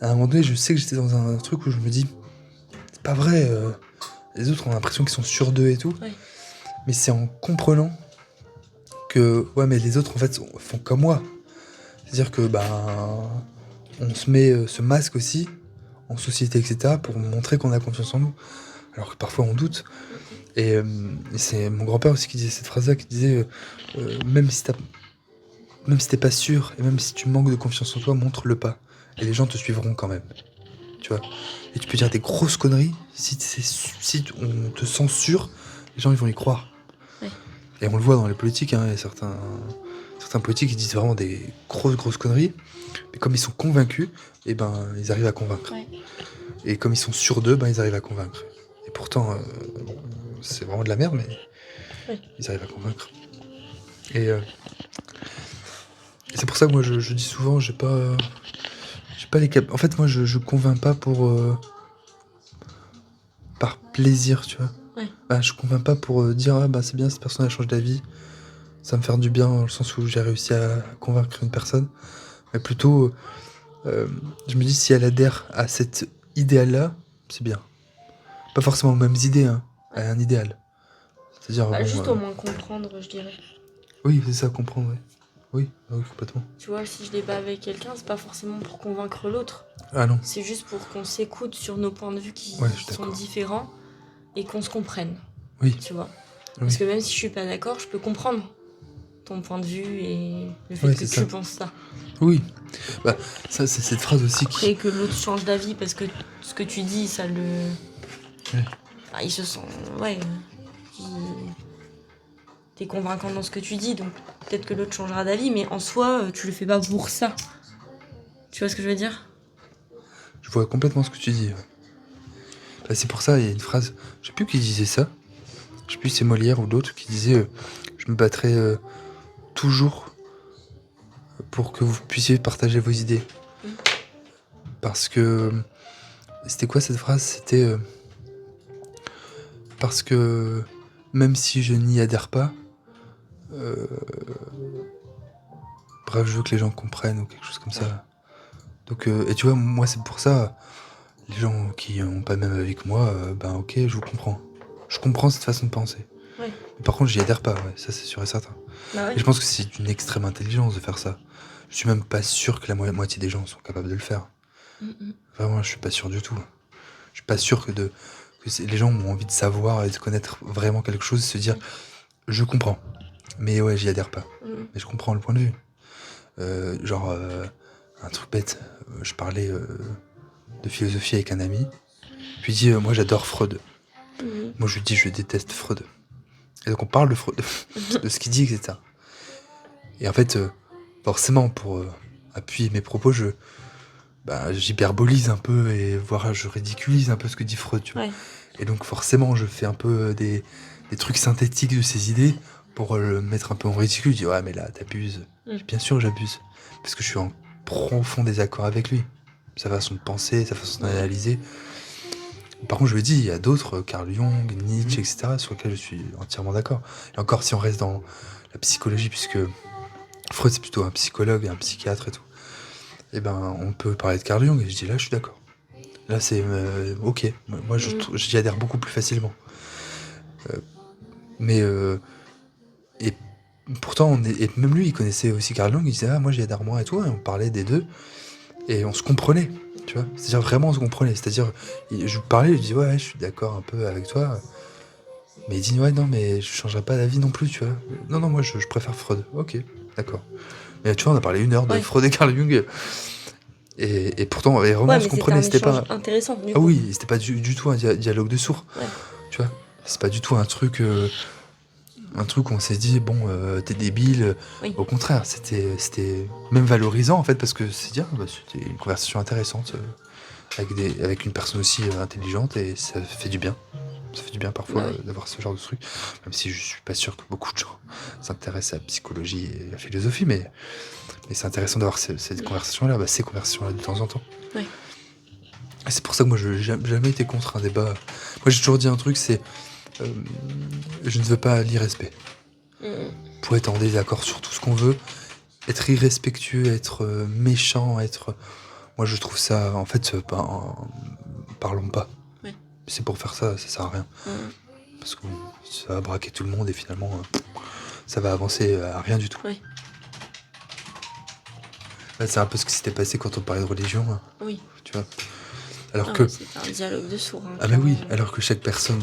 à un moment donné, je sais que j'étais dans un truc où je me dis, c'est pas vrai, les autres ont l'impression qu'ils sont sûrs d'eux et tout, Ouais. mais c'est en comprenant que, ouais, mais les autres en fait font comme moi. C'est-à-dire que, on se met ce masque aussi, en société, etc., pour montrer qu'on a confiance en nous, alors que parfois on doute. Et c'est mon grand-père aussi qui disait cette phrase-là, qui disait même si t'es pas sûr, et même si tu manques de confiance en toi, montre-le pas. Et les gens te suivront quand même. Tu vois. Et tu peux dire des grosses conneries, si on te sent sûr, les gens ils vont y croire. Ouais. Et on le voit dans les politiques, hein, il y a certains politiques qui disent vraiment des grosses conneries, mais comme ils sont convaincus, ils arrivent à convaincre. Ouais. Et comme ils sont sûrs d'eux, ils arrivent à convaincre. Et pourtant, c'est vraiment de la merde, mais Ouais. ils arrivent à convaincre. Et c'est pour ça que moi je dis souvent, j'ai pas les En fait, moi je convainc pas par plaisir, tu vois. Ouais. Je convainc pas pour dire c'est bien, cette personne a changé d'avis, ça va me faire du bien dans le sens où j'ai réussi à convaincre une personne, mais plutôt je me dis si elle adhère à cet idéal-là, c'est bien. Pas forcément aux mêmes idées, hein, à un idéal. C'est-à-dire, Juste au moins comprendre, je dirais. oui, c'est ça, comprendre, oui. Oui, complètement. Tu vois, si je débat avec quelqu'un, c'est pas forcément pour convaincre l'autre. Ah non. C'est juste pour qu'on s'écoute sur nos points de vue qui sont différents et qu'on se comprenne. Oui. Tu vois. Oui. Parce que même si je suis pas d'accord, je peux comprendre ton point de vue et le fait que tu penses ça. Oui. Ça, c'est cette phrase aussi Après, que l'autre change d'avis parce que ce que tu dis, ça le... Oui. Il se sent... Ouais. T'es convaincant dans ce que tu dis, donc peut-être que l'autre changera d'avis, mais en soi, tu le fais pas pour ça. Tu vois ce que je veux dire ? Je vois complètement ce que tu dis. C'est pour ça, il y a une phrase, je sais plus qui disait ça, je sais plus si c'est Molière ou d'autres qui disait je me battrai toujours pour que vous puissiez partager vos idées. Parce que... C'était quoi cette phrase ? C'était... parce que même si je n'y adhère pas, bref, je veux que les gens comprennent ou quelque chose comme ça. Donc, et tu vois, moi c'est pour ça, les gens qui n'ont pas le même avis que moi, ok, je vous comprends. Je comprends cette façon de penser. Ouais. Mais par contre, j'y adhère pas, ouais, ça c'est sûr et certain. Ouais. Et je pense que c'est d'une extrême intelligence de faire ça. Je suis même pas sûr que la moitié des gens sont capables de le faire. Vraiment, je suis pas sûr du tout. Je suis pas sûr que les gens ont envie de savoir et de connaître vraiment quelque chose, se dire je comprends, mais ouais, j'y adhère pas. Mais je comprends le point de vue. Un truc bête, je parlais de philosophie avec un ami, puis il dit moi j'adore Freud. Moi je lui dis je déteste Freud. Et donc on parle de Freud, de ce qu'il dit, etc. Et en fait, forcément, pour appuyer mes propos, j'hyperbolise un peu et voire je ridiculise un peu ce que dit Freud, tu vois. Ouais. Et donc forcément, je fais un peu des trucs synthétiques de ses idées pour le mettre un peu en ridicule. Je dis ouais mais là t'abuses. Bien sûr j'abuse, parce que je suis en profond désaccord avec lui. Sa façon de penser, sa façon d'analyser. Par contre je lui dis, il y a d'autres, Carl Jung, Nietzsche, etc., sur lesquels je suis entièrement d'accord. Et encore si on reste dans la psychologie, puisque Freud c'est plutôt un psychologue et un psychiatre et tout, on peut parler de Carl Jung, et je dis là je suis d'accord. Là c'est ok, moi j'y adhère beaucoup plus facilement. Et pourtant, et même lui il connaissait aussi Carl Jung, il disait moi j'y adhère moins et tout, et on parlait des deux, et on se comprenait, tu vois. C'est-à-dire vraiment on se comprenait, c'est-à-dire je parlais, je dis ouais je suis d'accord un peu avec toi, mais il dit ouais non mais je changerai pas d'avis non plus, tu vois. Non moi je préfère Freud, ok, d'accord. Mais tu vois on a parlé 1 heure de Freud et Carl Jung. Et pourtant, vraiment, on se comprenait, c'était pas intéressant. Ah oui, c'était pas du tout un dialogue de sourds. Tu vois, c'est pas du tout un truc un truc où on s'est dit, bon, t'es débile. Oui. Au contraire, c'était même valorisant, en fait, parce que c'est dire, c'était une conversation intéressante avec une personne aussi intelligente, et ça fait du bien. Ça fait du bien parfois Bah oui. d'avoir ce genre de truc, même si je suis pas sûr que beaucoup de gens s'intéressent à la psychologie et à la philosophie, mais c'est intéressant d'avoir ces conversations-là, ces conversations-là de temps en temps. Oui. Et c'est pour ça que moi, je n'ai jamais été contre un débat. Moi, j'ai toujours dit un truc, c'est je ne veux pas l'irrespect. Pour être en désaccord sur tout ce qu'on veut, être irrespectueux, être méchant, moi, je trouve ça, en fait, parlons pas. Oui. C'est pour faire ça sert à rien. Parce que ça va braquer tout le monde et finalement, ça va avancer à rien du tout. Oui. Là, c'est un peu ce qui s'était passé quand on parlait de religion, Oui. tu vois. Alors Ah que... ouais, c'est un dialogue de sourds. Ah bah oui, alors que chaque personne,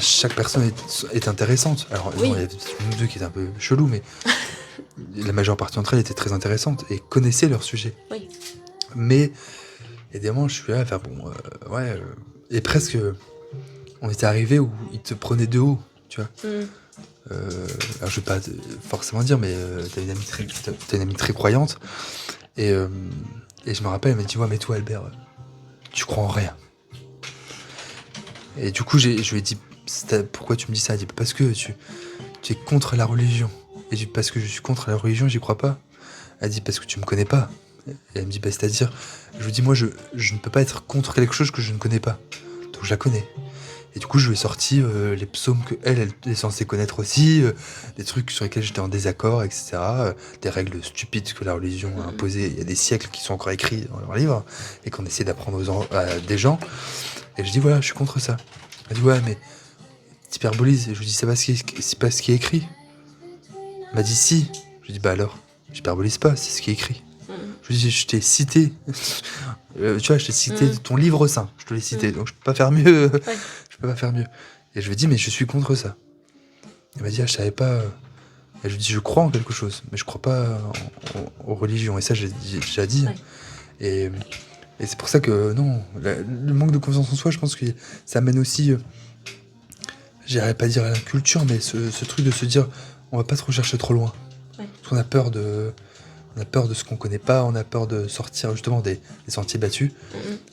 chaque personne est intéressante. Alors Oui. non, il y a une ou deux qui étaient un peu chelou, mais la majeure partie d'entre elles étaient très intéressantes et connaissaient leur sujet. Oui. Mais il y a des moments, je suis là à faire bon, et presque, on était arrivé où ils te prenaient de haut, tu vois. Alors je vais pas forcément dire, mais t'as une amie très croyante, et je me rappelle, elle m'a dit, ouais, mais toi, Albert, tu crois en rien. Et du coup, je lui ai dit, pourquoi tu me dis ça? Elle dit, parce que tu es contre la religion. Et je dis, parce que je suis contre la religion, j'y crois pas. Elle dit, parce que tu me connais pas. Et elle me dit, bah, c'est-à-dire, je lui dis, moi, je ne peux pas être contre quelque chose que je ne connais pas. Donc je la connais. Et du coup, je lui ai sorti les psaumes qu'elle est censée connaître aussi, des trucs sur lesquels j'étais en désaccord, etc. Des règles stupides que la religion a imposées il y a des siècles qui sont encore écrits dans leurs livres et qu'on essaie d'apprendre à des gens. Et je dis, voilà, je suis contre ça. Elle dit, ouais, mais t'hyperbolises. Et je lui dis, c'est pas ce qui est écrit. Elle m'a dit, si. Je lui dis, bah alors, j'hyperbolise pas, c'est ce qui est écrit. Je lui dis, je t'ai cité. Tu vois, je t'ai cité ton livre saint. Je te l'ai cité, donc je peux pas faire mieux. Ouais. Je peux pas faire mieux. Et je lui dis, mais je suis contre ça. Elle m'a dit, ah, je savais pas. Et je lui dis, je crois en quelque chose, mais je crois pas aux religions. Et ça, j'ai déjà dit. Ouais. Et c'est pour ça que, non, le manque de confiance en soi, je pense que ça amène aussi, j'irais pas dire à la culture, mais ce truc de se dire, on va pas trop chercher trop loin. Ouais. Parce qu'on a peur de ce qu'on connaît pas, on a peur de sortir justement des sentiers battus,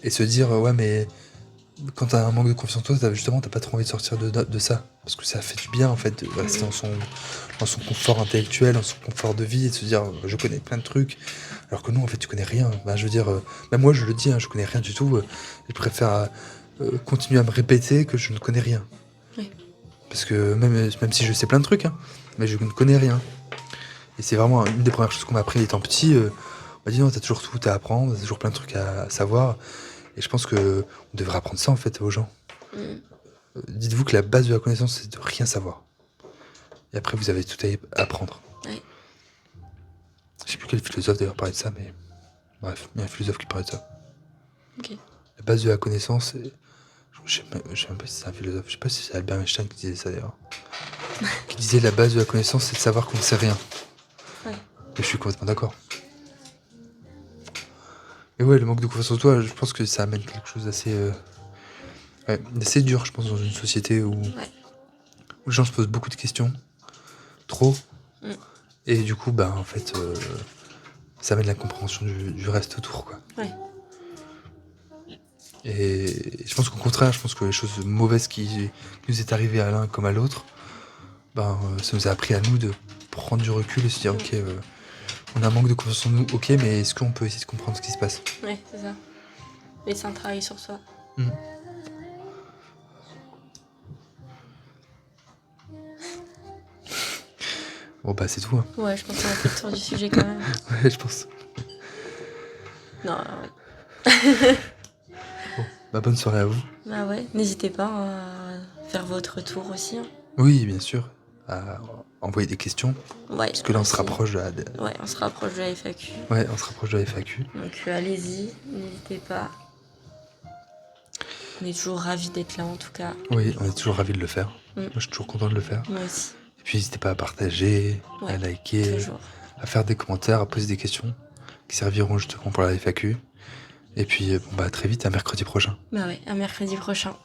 et se dire, ouais, mais quand t'as un manque de confiance en toi, t'as pas trop envie de sortir de ça. Parce que ça fait du bien, en fait, de rester dans son confort intellectuel, dans son confort de vie, et de se dire, je connais plein de trucs. Alors que non, en fait, tu connais rien. Je veux dire, même moi, je le dis, je connais rien du tout. Je préfère continuer à me répéter que je ne connais rien. Oui. Parce que même si je sais plein de trucs, mais je ne connais rien. Et c'est vraiment une des premières choses qu'on m'a appris étant petit. On m'a dit, non, t'as toujours tout à apprendre, t'as toujours plein de trucs à savoir. Et je pense qu'on devrait apprendre ça, en fait, aux gens. Dites-vous que la base de la connaissance, c'est de rien savoir. Et après, vous avez tout à apprendre. Ouais. Je sais plus quel philosophe d'ailleurs parlait de ça, mais bref, il y a un philosophe qui parlait de ça. Ok. La base de la connaissance, je sais même pas si c'est un philosophe, je sais pas si c'est Albert Einstein qui disait ça d'ailleurs. Qui disait la base de la connaissance, c'est de savoir qu'on ne sait rien. Ouais. Et je suis complètement d'accord. Mais ouais, le manque de confiance en toi, je pense que ça amène quelque chose d'assez dur, je pense, dans une société où les gens se posent beaucoup de questions, trop, et du coup, en fait, ça amène la compréhension du reste autour, quoi. Ouais. Et je pense qu'au contraire, je pense que les choses mauvaises qui nous est arrivées à l'un comme à l'autre, ça nous a appris à nous de prendre du recul et se dire, ok, on a un manque de confiance en nous, ok, mais est-ce qu'on peut essayer de comprendre ce qui se passe? Ouais, c'est ça. Mais c'est un travail sur soi. Bon, c'est tout. Ouais, je pense qu'on a fait le tour du sujet quand même. Ouais, je pense. Non, ouais. Bon, bonne soirée à vous. Bah ouais, n'hésitez pas à faire votre retour aussi. Oui, bien sûr, à envoyer des questions, Ouais. parce que là, on se aussi. rapproche de la... Ouais, on se rapproche de la FAQ. Ouais, on se rapproche de la FAQ. Donc allez-y, n'hésitez pas. On est toujours ravis d'être là en tout cas. Oui, on est toujours ravis de le faire. Moi, je suis toujours content de le faire. Moi aussi. Et puis, n'hésitez pas à partager, à liker, Toujours. à faire des commentaires, à poser des questions qui serviront justement pour la FAQ. Et puis, à très vite, à mercredi prochain. Bah ouais, à mercredi prochain.